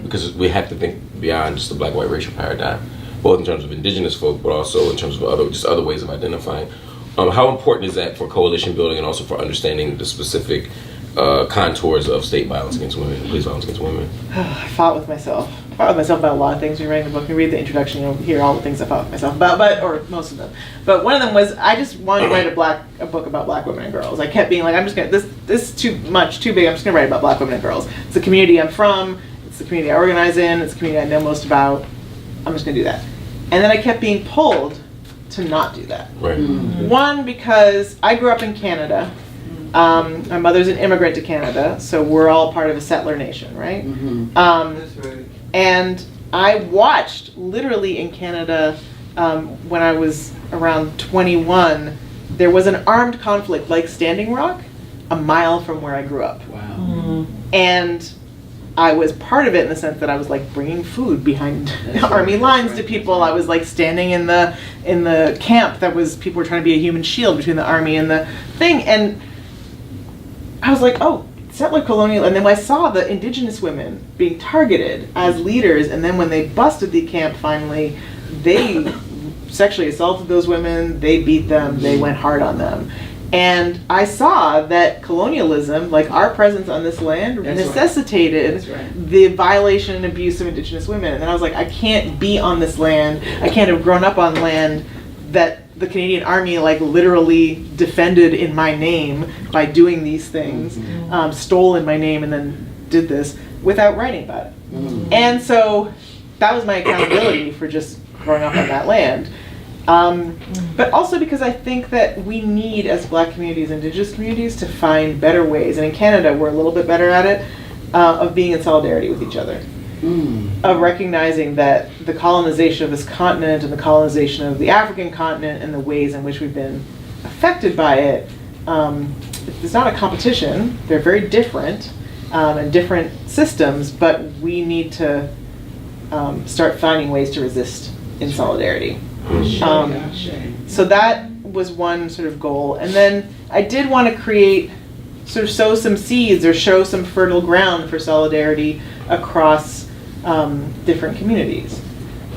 because we have to think beyond just the black-white racial paradigm, both in terms of indigenous folk, but also in terms of other ways of identifying. How important is that for coalition building, and also for understanding the specific contours of state violence against women, police violence against women? I fought with myself about a lot of things. When you're writing the book, you read the introduction, you'll hear all the things I fought with myself about, or most of them. But one of them was, I just wanted to write a book about black women and girls. I kept being like, this is too big, I'm just gonna write about black women and girls. It's the community I'm from, it's the community I organize in, it's the community I know most about, I'm just gonna do that. And then I kept being pulled to not do that. Right. One, because I grew up in Canada. My mother's an immigrant to Canada, so we're all part of a settler nation, right? That's right. And I watched, literally in Canada, when I was around 21, there was an armed conflict like Standing Rock a mile from where I grew up. Wow. And I was part of it in the sense that I was like bringing food behind army lines to people. I was like standing in the camp that was, people were trying to be a human shield between the army and the thing. And I was like, oh, settler colonial. And then when I saw the indigenous women being targeted as leaders, and then when they busted the camp finally, they sexually assaulted those women, they beat them, they went hard on them. And I saw that colonialism, like our presence on this land, necessitated the violation and abuse of indigenous women. And then I was like, I can't be on this land, I can't have grown up on land that the Canadian Army like literally defended in my name by doing these things, stole in my name and then did this without writing about it. And so that was my accountability for just growing up on that land. But also because I think that we need, as Black communities, Indigenous communities, to find better ways, and in Canada we're a little bit better at it, of being in solidarity with each other. Of recognizing that the colonization of this continent and the colonization of the African continent and the ways in which we've been affected by it, it's not a competition. They're very different and different systems, but we need to start finding ways to resist in solidarity. So that was one sort of goal. And then I did want to create, sort of sow some seeds or show some fertile ground for solidarity across different communities.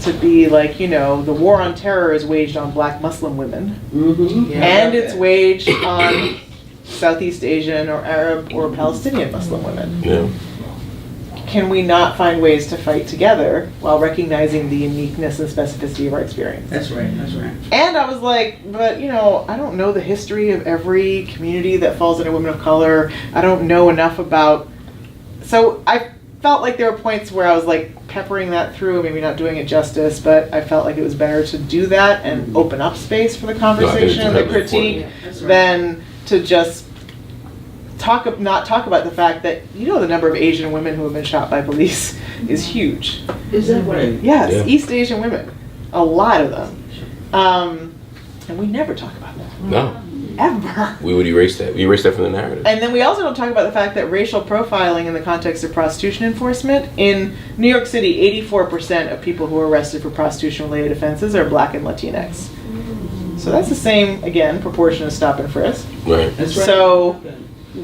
To be like, you know, the war on terror is waged on Black Muslim women, and it's waged on Southeast Asian or Arab or Palestinian Muslim women. Yeah. Can we not find ways to fight together while recognizing the uniqueness and specificity of our experience? That's right, that's right. And I was like, but you know, I don't know the history of every community that falls under women of color. I don't know enough about, so I felt like there were points where I was like peppering that through, maybe not doing it justice, but I felt like it was better to do that and open up space for the conversation and the critique than to just not talk about the fact that, you know, the number of Asian women who have been shot by police is huge. Is that right? Yes, Yeah. East Asian women, a lot of them. And we never talk about that. No. Ever. We would erase that. We erase that from the narrative. And then we also don't talk about the fact that racial profiling in the context of prostitution enforcement, in New York City, 84% of people who are arrested for prostitution-related offenses are Black and Latinx. So that's the same, again, proportion of stop and frisk. Right. That's right. So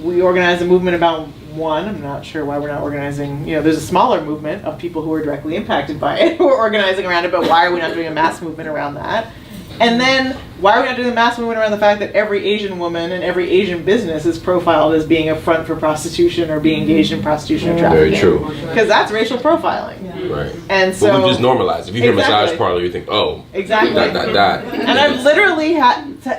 we organize a movement about one. I'm not sure why we're not organizing, you know, there's a smaller movement of people who are directly impacted by it who are organizing around it, but why are we not doing a mass movement around that? And then, why are we not doing a mass movement around the fact that every Asian woman and every Asian business is profiled as being a front for prostitution or being engaged in prostitution or trafficking? Very true. Because that's racial profiling. Right. And so, But we just normalize it. If you hear Exactly. massage parlor, you think, oh, Exactly. dot. And I've literally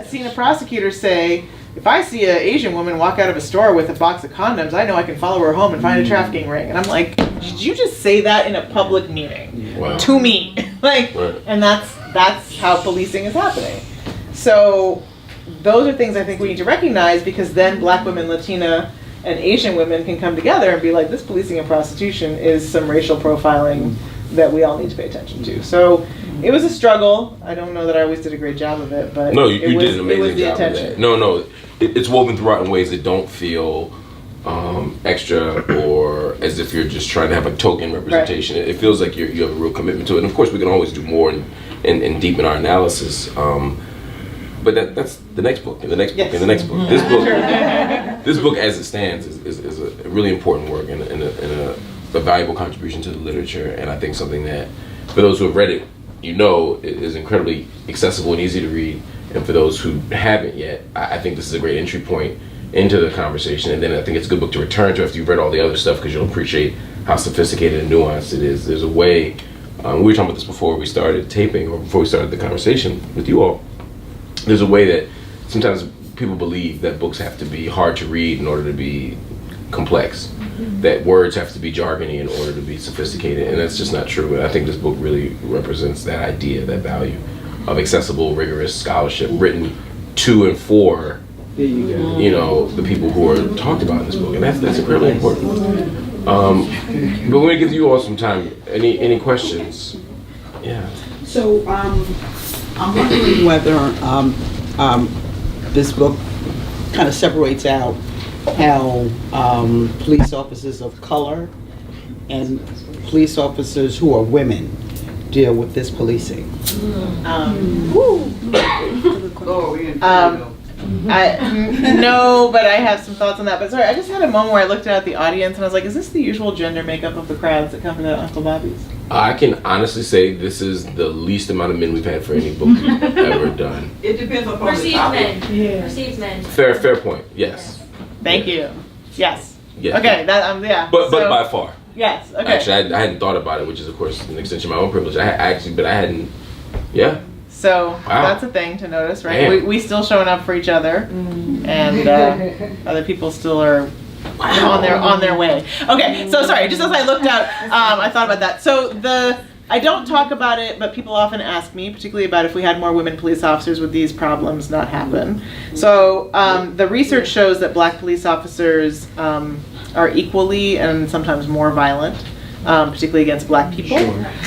seen a prosecutor say, if I see an Asian woman walk out of a store with a box of condoms, I know I can follow her home and find a trafficking ring. And I'm like, did you just say that in a public meeting? Wow. To me? Like, Right. and that's how policing is happening. So those are things I think we need to recognize, because then Black women, Latina, and Asian women can come together and be like, this policing and prostitution is some racial profiling that we all need to pay attention to. So it was a struggle. I don't know that I always did a great job of it, but No, you did an it was amazing the job of intention. that. No, it's woven throughout in ways that don't feel extra or as if you're just trying to have a token representation. It feels like you have a real commitment to it. And of course, we can always do more and deepen our analysis. But that's the next book, and the next book, and the next book. This book, as it stands, is a really important work and a valuable contribution to the literature. And I think something that, for those who have read it, you know, is incredibly accessible and easy to read. And for those who haven't yet, I think this is a great entry point into the conversation. And then I think it's a good book to return to after you've read all the other stuff, because you'll appreciate how sophisticated and nuanced it is. There's a way, we were talking about this before we started taping, or before we started the conversation with you all. There's a way that sometimes people believe that books have to be hard to read in order to be complex, that words have to be jargony in order to be sophisticated, and that's just not true. And I think this book really represents that idea, that value of accessible, rigorous scholarship written to and for, There you go. you know, the people who are talked about in this book, and that's really important. But we're gonna give you all some time. Any questions? Yeah. So, I'm wondering whether this book kind of separates out how police officers of color and police officers who are women deal with this policing. Oh, we in No, but I have some thoughts on that. But sorry, I just had a moment where I looked at the audience and I was like, is this the usual gender makeup of the crowds that come to Uncle Bobbie's? I can honestly say this is the least amount of men we've had for any book we've ever done. It depends upon the Perceived topic. men. Yeah. Perceived men. Fair point. Yes. Thank you. Yes. Yeah. Okay, that, yeah. But So- by far. Yes, okay. Actually, I hadn't thought about it, which is of course an extension of my own privilege. I hadn't. Yeah. So Wow. that's a thing to notice, right? Man. We still showing up for each other, and other people still are on their way. Okay, so sorry, just as I looked out, I thought about that. So I don't talk about it, but people often ask me, particularly about if we had more women police officers, would these problems not happen? So the research shows that black police officers are equally and sometimes more violent, particularly against black people.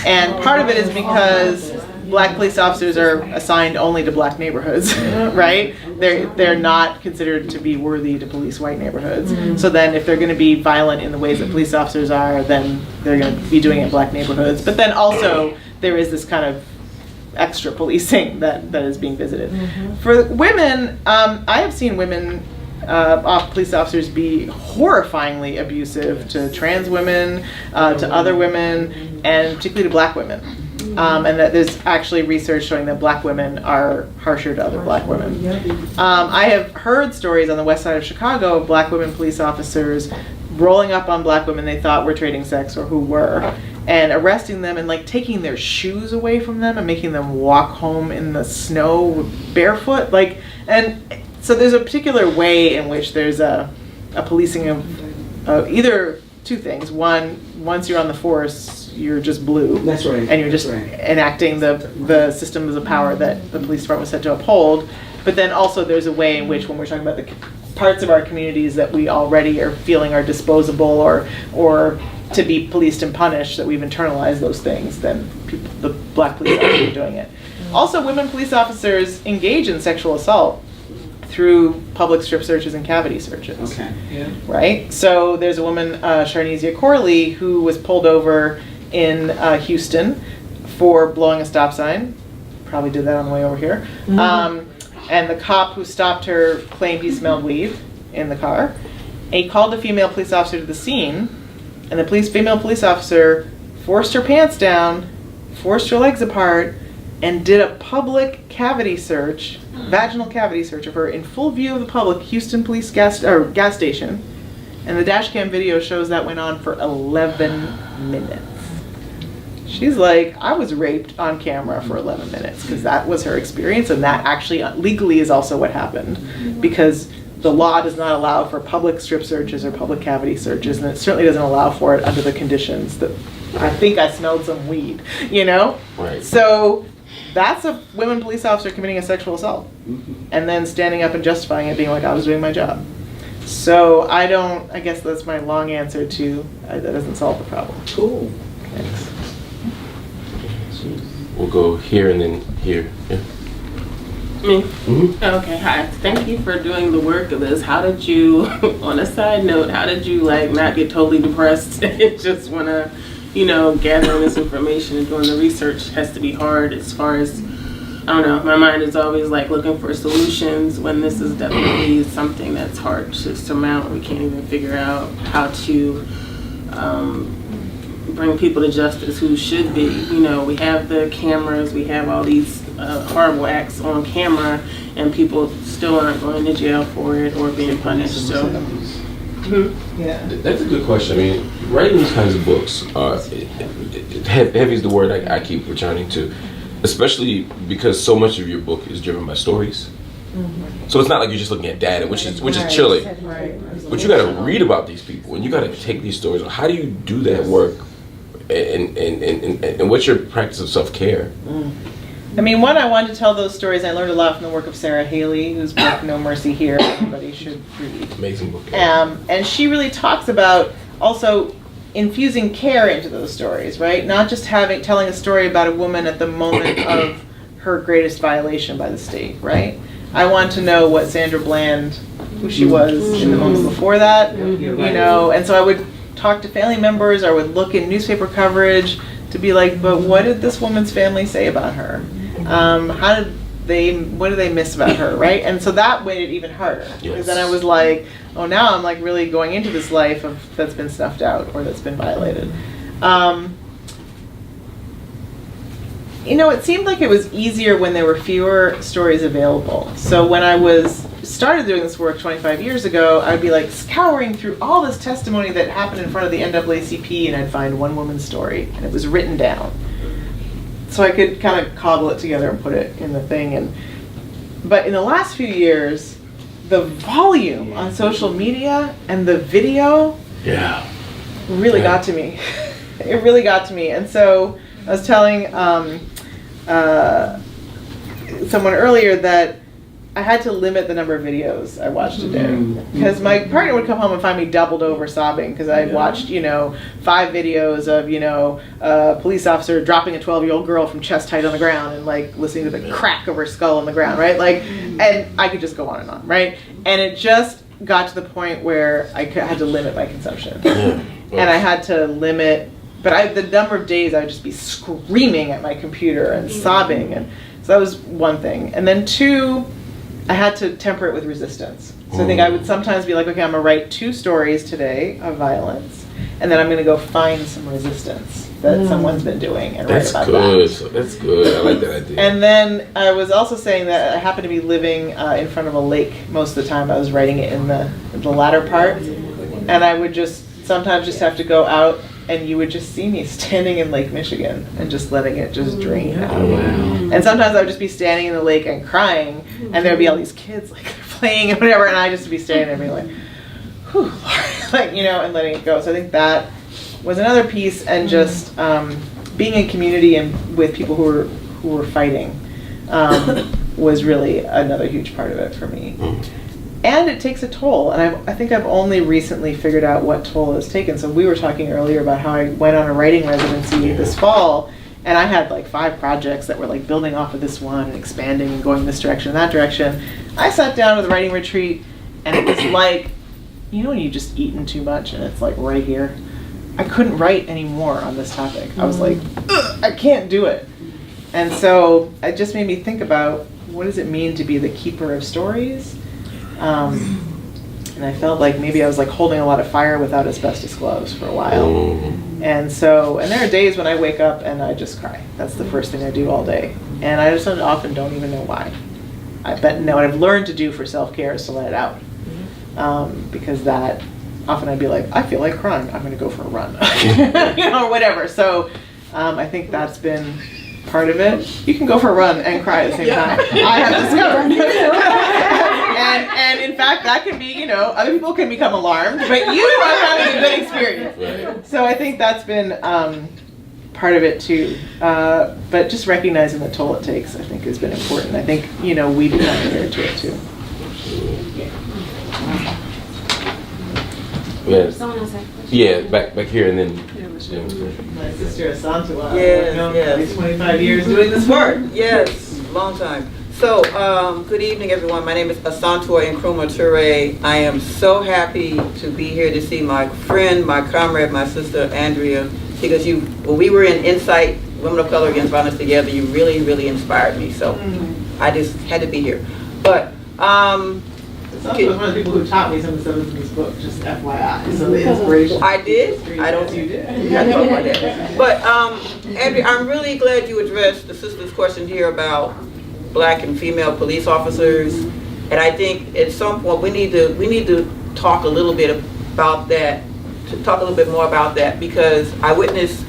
And part of it is because black police officers are assigned only to black neighborhoods, right? They're not considered to be worthy to police white neighborhoods. So then if they're going to be violent in the ways that police officers are, then they're going to be doing it in black neighborhoods. But then also there is this kind of extra policing that is being visited. For women, I have seen women police officers be horrifyingly abusive to trans women, to other women, and particularly to black women. And that there's actually research showing that black women are harsher to other black women. I have heard stories on the west side of Chicago of black women police officers rolling up on black women they thought were trading sex or who were, and arresting them and like taking their shoes away from them and making them walk home in the snow barefoot. And so there's a particular way in which there's a policing of either two things. One, once you're on the force, you're just blue. That's right. And you're just enacting the systems of power that the police department was set to uphold. But then also there's a way in which, when we're talking about the parts of our communities that we already are feeling are disposable or to be policed and punished, that we've internalized those things, then the black police officers are doing it. Also, women police officers engage in sexual assault through public strip searches and cavity searches. Okay. Yeah. Right? So there's a woman, Sharnezia Corley, who was pulled over in Houston for blowing a stop sign. Probably did that on the way over here. And the cop who stopped her claimed he smelled weed in the car. And he called a female police officer to the scene, and the female police officer forced her pants down, forced her legs apart, and did a public cavity search, vaginal cavity search of her in full view of the public, Houston police gas station. And the dash cam video shows that went on for 11 minutes. She's like, I was raped on camera for 11 minutes because that was her experience, and that actually legally is also what happened, because the law does not allow for public strip searches or public cavity searches, and it certainly doesn't allow for it under the conditions that I think I smelled some weed, you know? Right. So that's a women police officer committing a sexual assault and then standing up and justifying it, being like, I was doing my job. So I guess that's my long answer to, that doesn't solve the problem. Cool. Thanks. We'll go here and then here. Yeah. Me? Okay, hi. Thank you for doing the work of this. How did you, on a side note, how did you not get totally depressed and just want to, gathering this information and doing the research has to be hard as far as, I don't know, my mind is always looking for solutions when this is definitely something that's hard to surmount. We can't even figure out how to bring people to justice who should be. We have the cameras, we have all these horrible acts on camera, and people still aren't going to jail for it or being punished. So, Yeah. That's a good question. I mean, writing these kinds of books, heavy is the word I keep returning to, especially because so much of your book is driven by stories. So it's not like you're just looking at data, which is chilling. Right. But you got to read about these people, and you got to take these stories. How do you do that work? And what's your practice of self-care? I mean, I wanted to tell those stories. I learned a lot from the work of Sarah Haley, whose book No Mercy Here everybody should read. Amazing book. And she really talks about also infusing care into those stories, right? Not just telling a story about a woman at the moment of her greatest violation by the state, right? I want to know what Sandra Bland, who she was in the moments before that, and so I would talk to family members, I would look in newspaper coverage to be like, but what did this woman's family say about her? What did they miss about her, right? And so that made it even harder. Because then I was like, oh, now I'm really going into this life that's been snuffed out or that's been violated. It seemed like it was easier when there were fewer stories available. So when I started doing this work 25 years ago, I'd be scouring through all this testimony that happened in front of the NAACP, and I'd find one woman's story, and it was written down. so I could kind of cobble it together and put it in the thing. But in the last few years, the volume on social media and the video really got to me. It really got to me. And so I was telling someone earlier that I had to limit the number of videos I watched a day, because my partner would come home and find me doubled over sobbing because I watched 5 videos of a police officer dropping a 12-year-old girl from chest height on the ground and like listening to the crack of her skull on the ground, right? Like, and I could just go on, right? And it just got to the point where I had to limit my consumption, and I had to limit. But the number of days I would just be screaming at my computer and sobbing, and so that was one thing. And then 2, I had to temper it with resistance. So I think I would sometimes be like, okay, I'm gonna write 2 stories today of violence, and then I'm gonna go find some resistance that someone's been doing and write about that. That's good. I like that idea. And then I was also saying that I happened to be living in front of a lake most of the time. I was writing it in the latter part, and I would just sometimes just have to go out, and you would just see me standing in Lake Michigan and just letting it just drain out of me. And sometimes I would just be standing in the lake and crying, and there would be all these kids like playing and whatever, and I'd just be standing there being like, whew, Lord, like, and letting it go. So I think that was another piece, and just being in community and with people who were fighting was really another huge part of it for me. And it takes a toll, and I think I've only recently figured out what toll it's taken. So we were talking earlier about how I went on a writing residency this fall, and I had like 5 projects that were like building off of this one and expanding and going this direction and that direction. I sat down with a writing retreat, and it was like, when you just eaten too much and it's like right here. I couldn't write anymore on this topic. I was like, I can't do it. And so it just made me think about, what does it mean to be the keeper of stories? And I felt like maybe I was like holding a lot of fire without asbestos gloves for a while. And there are days when I wake up and I just cry. That's the first thing I do all day. And I just often don't even know why. What I've learned to do for self-care is to let it out. Because that, often I'd be like, I feel like crying, I'm gonna go for a run. Or whatever. So I think that's been part of it. You can go for a run and cry at the same time. I have discovered. And in fact, that can be, other people can become alarmed, but you are having a good experience. Right. So I think that's been part of it too. But just recognizing the toll it takes, I think, has been important. I think, we become aware to it too. Yeah, back here, and then. My sister Asantua. Yes. 25 years doing this work. Yes, long time. So, good evening, everyone. My name is Asantua Nkrumah Toure. I am so happy to be here to see my friend, my comrade, my sister, Andrea, because when we were in Insight, Women of Color Against Violence together, you really, really inspired me. So, I just had to be here. But, Asantua was one of the people who taught me some of the stuff in this book, just FYI. So the inspiration. I did? I don't. You did. I talk about that. But, Andrea, I'm really glad you addressed the sister's question here about Black and female police officers, and I think at some point we need to talk a little bit about that, more about that, because I witnessed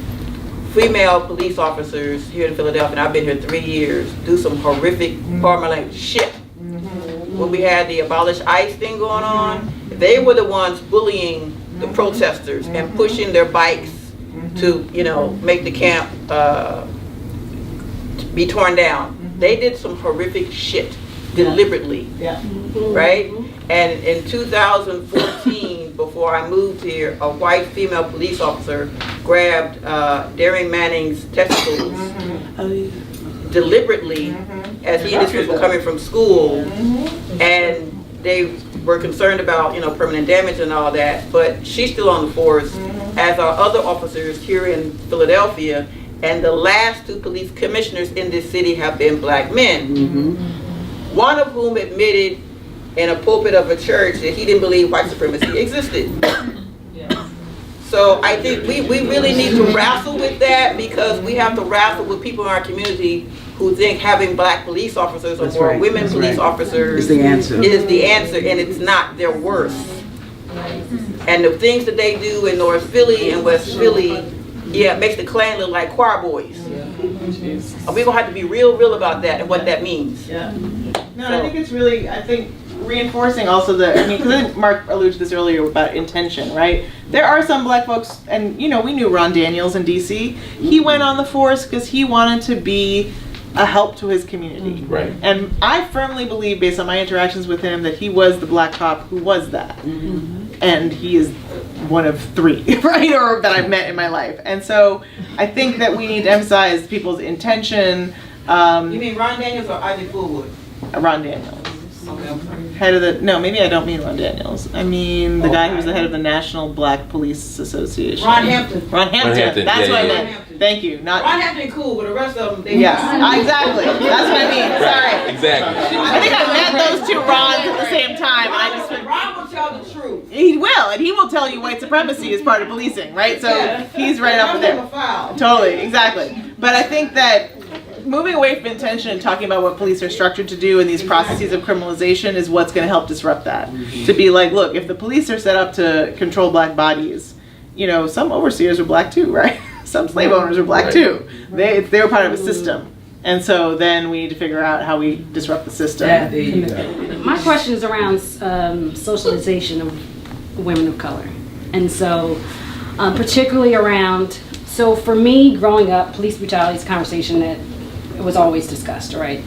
female police officers here in Philadelphia, and I've been here 3 years, do some horrific, pardon my language, shit. When we had the Abolish ICE thing going on, they were the ones bullying the protesters and pushing their bikes to, make the camp be torn down. They did some horrific shit deliberately, right? And in 2014, before I moved here, a white female police officer grabbed Darren Manning's testicles deliberately as he and his kids were coming from school, and they were concerned about permanent damage and all that. But she's still on the force, as are other officers here in Philadelphia. And the last 2 police commissioners in this city have been Black men. One of whom admitted in a pulpit of a church that he didn't believe white supremacy existed. So I think we really need to wrestle with that, because we have to wrestle with people in our community who think having Black police officers or more women police officers is the answer, and it's not. They're worse. And the things that they do in North Philly and West Philly, it makes the Klan look like choir boys. We're gonna have to be real about that and what that means. Yeah. No, I think it's really, reinforcing also because I think Mark alluded to this earlier about intention, right? There are some black folks, and we knew Ron Daniels in DC. He went on the force because he wanted to be a help to his community. Right. And I firmly believe, based on my interactions with him, that he was the black cop who was that. And he is one of 3, right, or that I've met in my life. And so I think that we need to emphasize people's intention. You mean Ron Daniels or Isaac Fullwood? Ron Daniels. Okay, I'm sorry. Head of the, no, maybe I don't mean Ron Daniels. I mean the guy who was the head of the National Black Police Association. Ron Hampton. Ron Hampton. That's what I Ron meant. Hampton. Thank you. Not. Ron Hampton cool, but the rest of them, they Yes, exactly. That's what I mean. Sorry. Exactly. I think I met those 2 Rons at the same time, and I just. Ron will tell the truth. He will, and he will tell you white supremacy is part of policing, right? So he's right up there. Totally, exactly. But I think that moving away from intention and talking about what police are structured to do and these processes of criminalization is what's going to help disrupt that. To be like, look, if the police are set up to control black bodies, some overseers are black too, right? Some slave owners are black too. They were part of a system. And so then we need to figure out how we disrupt the system. My question is around socialization of women of color. And so particularly around, so for me growing up, police brutality is a conversation that it was always discussed, right?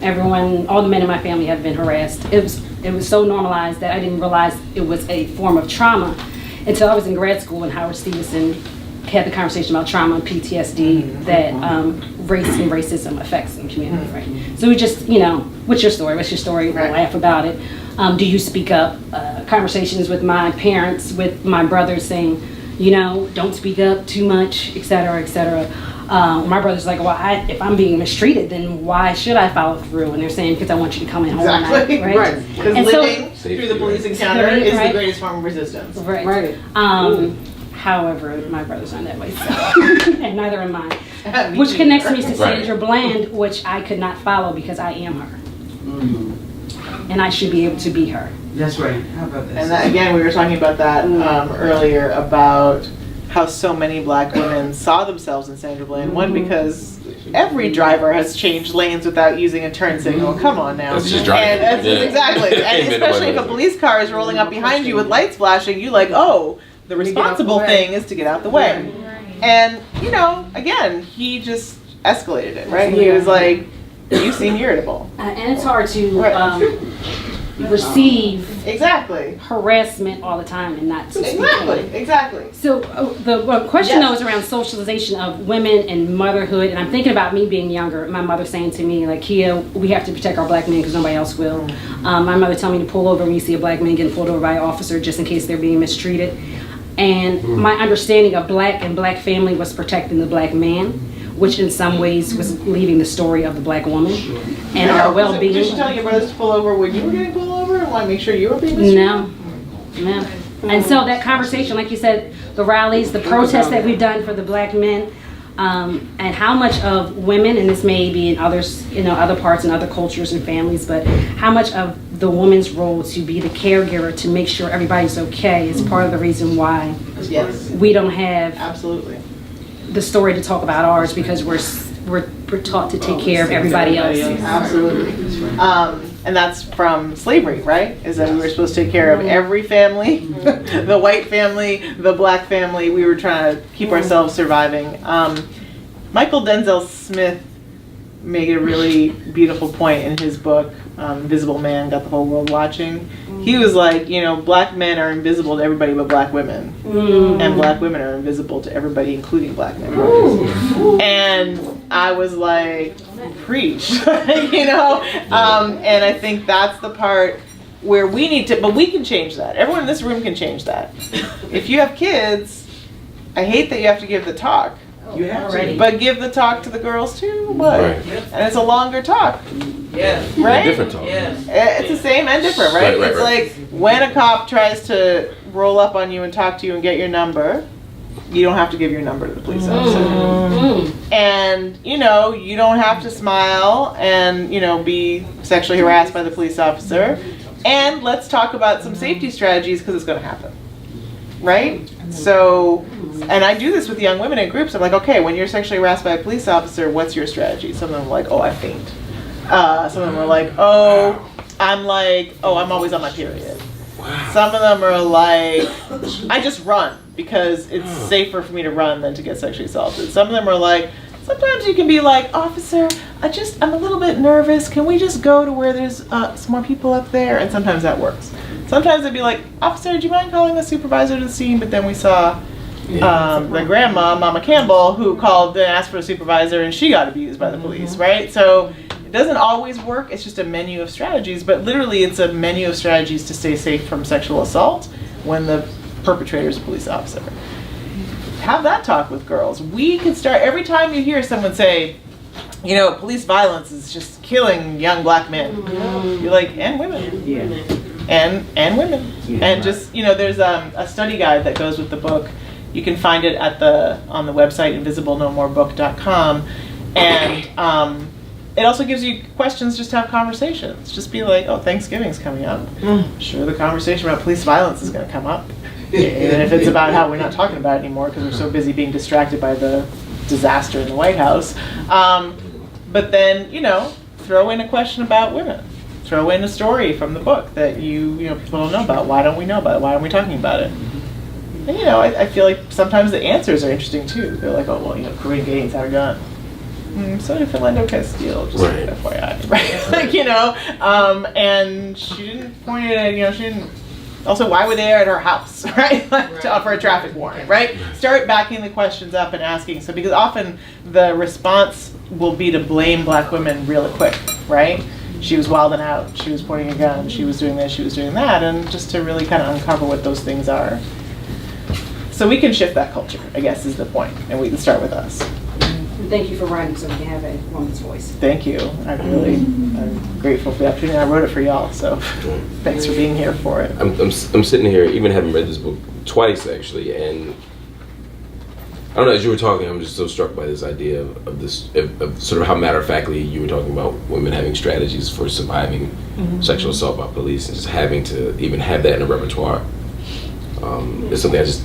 Everyone, all the men in my family have been harassed. It was so normalized that I didn't realize it was a form of trauma until I was in grad school and Howard Stevenson had the conversation about trauma and PTSD that race and racism affects in the community, right? So we just, what's your story? What's your story? We'll laugh about it. Do you speak up? Conversations with my parents, with my brothers saying, don't speak up too much, et cetera, et cetera. My brother's like, well, if I'm being mistreated, then why should I follow through? And they're saying, because I want you to come in home at night, right? Because living through the police encounter is the greatest form of resistance. Right. However, my brother's not that way, so. And neither am I. Which connects me to Sandra Bland, which I could not follow because I am her. And I should be able to be her. That's right. How about this? And that, again, we were talking about that earlier about how so many black women saw themselves in Sandra Bland. One, because every driver has changed lanes without using a turn signal. Come on now. That's just driving. And exactly. And especially if a police car is rolling up behind you with lights flashing, you like, oh, the responsible thing is to get out the way. And, again, he just escalated it, right? He was like, you seem irritable. And it's hard to receive harassment all the time and not to speak. Exactly. So the question though is around socialization of women and motherhood, and I'm thinking about me being younger. My mother saying to me, like, Kia, we have to protect our black men because nobody else will. My mother telling me to pull over when you see a black man getting pulled over by an officer just in case they're being mistreated. And my understanding of black and black family was protecting the black man, which in some ways was leaving the story of the black woman and our well-being. Did you tell your brothers to pull over when you were getting pulled over and want to make sure you were being mistreated? No. And so that conversation, like you said, the rallies, the protests that we've done for the black men, and how much of women, and this may be in others, other parts and other cultures and families, but how much of the woman's role to be the caregiver to make sure everybody's okay is part of the reason why we don't have the story to talk about ours, because we're taught to take care of everybody else. Absolutely. And that's from slavery, right? Is that we were supposed to take care of every family, the white family, the black family. We were trying to keep ourselves surviving. Michael Denzel Smith made a really beautiful point in his book, Invisible Man, Got the Whole World Watching. He was like, black men are invisible to everybody but black women. And black women are invisible to everybody, including black men. And I was like, preach, and I think that's the part where we need to, but we can change that. Everyone in this room can change that. If you have kids, I hate that you have to give the talk. You have to. But give the talk to the girls too. But and it's a longer talk. Yes. Right? Different talk. Yes. It's the same and different, right? It's like when a cop tries to roll up on you and talk to you and get your number, you don't have to give your number to the police officer. And, you don't have to smile and, be sexually harassed by the police officer. And let's talk about some safety strategies because it's going to happen. right? So, and I do this with young women in groups. I'm like, okay, when you're sexually harassed by a police officer, what's your strategy? Some of them are like, oh, I faint. Some of them are like, I'm always on my period. Some of them are like, I just run because it's safer for me to run than to get sexually assaulted. Some of them are like, sometimes you can be like, officer, I'm a little bit nervous. Can we just go to where there's some more people up there? And sometimes that works. Sometimes they'd be like, officer, do you mind calling the supervisor to the scene? But then we saw my grandma, Mama Campbell, who called and asked for a supervisor, and she got abused by the police, right? So it doesn't always work. It's just a menu of strategies, but literally it's a menu of strategies to stay safe from sexual assault when the perpetrator is a police officer. Have that talk with girls. We can start, every time you hear someone say, police violence is just killing young black men, you're like, and women. Yeah. And women. Yeah. And just, there's a study guide that goes with the book. You can find it on the website, invisiblenomorebook.com. And it also gives you questions just to have conversations. Just be like, oh, Thanksgiving's coming up. Sure, the conversation about police violence is going to come up. Even if it's about how we're not talking about it anymore because we're so busy being distracted by the disaster in the White House. But then, throw in a question about women. Throw in a story from the book that people don't know about. Why don't we know about it? Why aren't we talking about it? And I feel like sometimes the answers are interesting too. They're like, oh, well, Corinne Gaines had a gun. So did Philando Castile, just FYI, right? And she didn't point it at, she didn't. Also, why were they at her house, right? To offer a traffic warrant, right? Start backing the questions up and asking. So, because often the response will be to blame black women really quick, right? She was wilding out, she was pointing a gun, she was doing this, she was doing that, and just to really kind of uncover what those things are. So we can shift that culture, I guess, is the point, and we can start with us. Thank you for writing so we can have a woman's voice. Thank you. I'm grateful for the opportunity. I wrote it for y'all, so thanks for being here for it. I'm sitting here, even having read this book twice actually, and I don't know, as you were talking, I'm just so struck by this idea of sort of how matter-of-factly you were talking about women having strategies for surviving sexual assault by police, and just having to even have that in a repertoire. It's something I just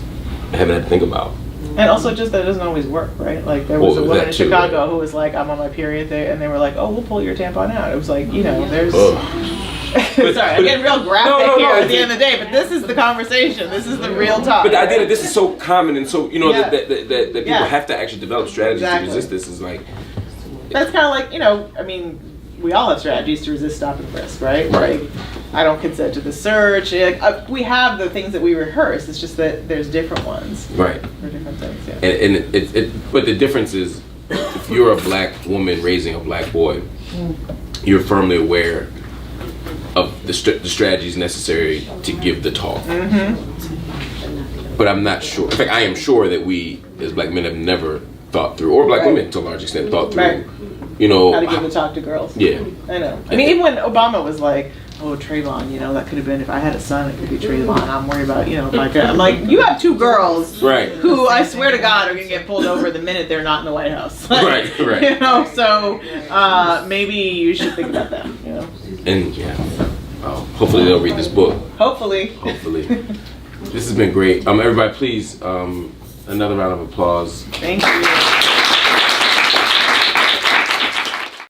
haven't had to think about. And also just that it doesn't always work, right? Like there was a woman in Chicago who was like, I'm on my period, and they were like, oh, we'll pull your tampon out. It was like, there's... Sorry, I'm getting real graphic here at the end of the day, but this is the conversation. This is the real talk. But the idea that this is so common and so, that people have to actually develop strategies to resist this is like... That's kind of like, we all have strategies to resist stop and frisk, right? Right. Like, I don't consent to the search. We have the things that we rehearse. It's just that there's different ones. Right. For different things, yeah. And but the difference is, if you're a black woman raising a black boy, you're firmly aware of the strategies necessary to give the talk. But I'm not sure. In fact, I am sure that we, as black men, have never thought through, or black women to a large extent, thought through, how to give the talk to girls. Yeah. I know. Even when Obama was like, oh, Trayvon, that could have been, if I had a son, it could be Trayvon. I'm worried about, I'm like, you have two girls who, I swear to God, are going to get pulled over the minute they're not in the White House. Like, right. So maybe you should think about that, And, hopefully they'll read this book. Hopefully. This has been great. Everybody, please, another round of applause. Thank you.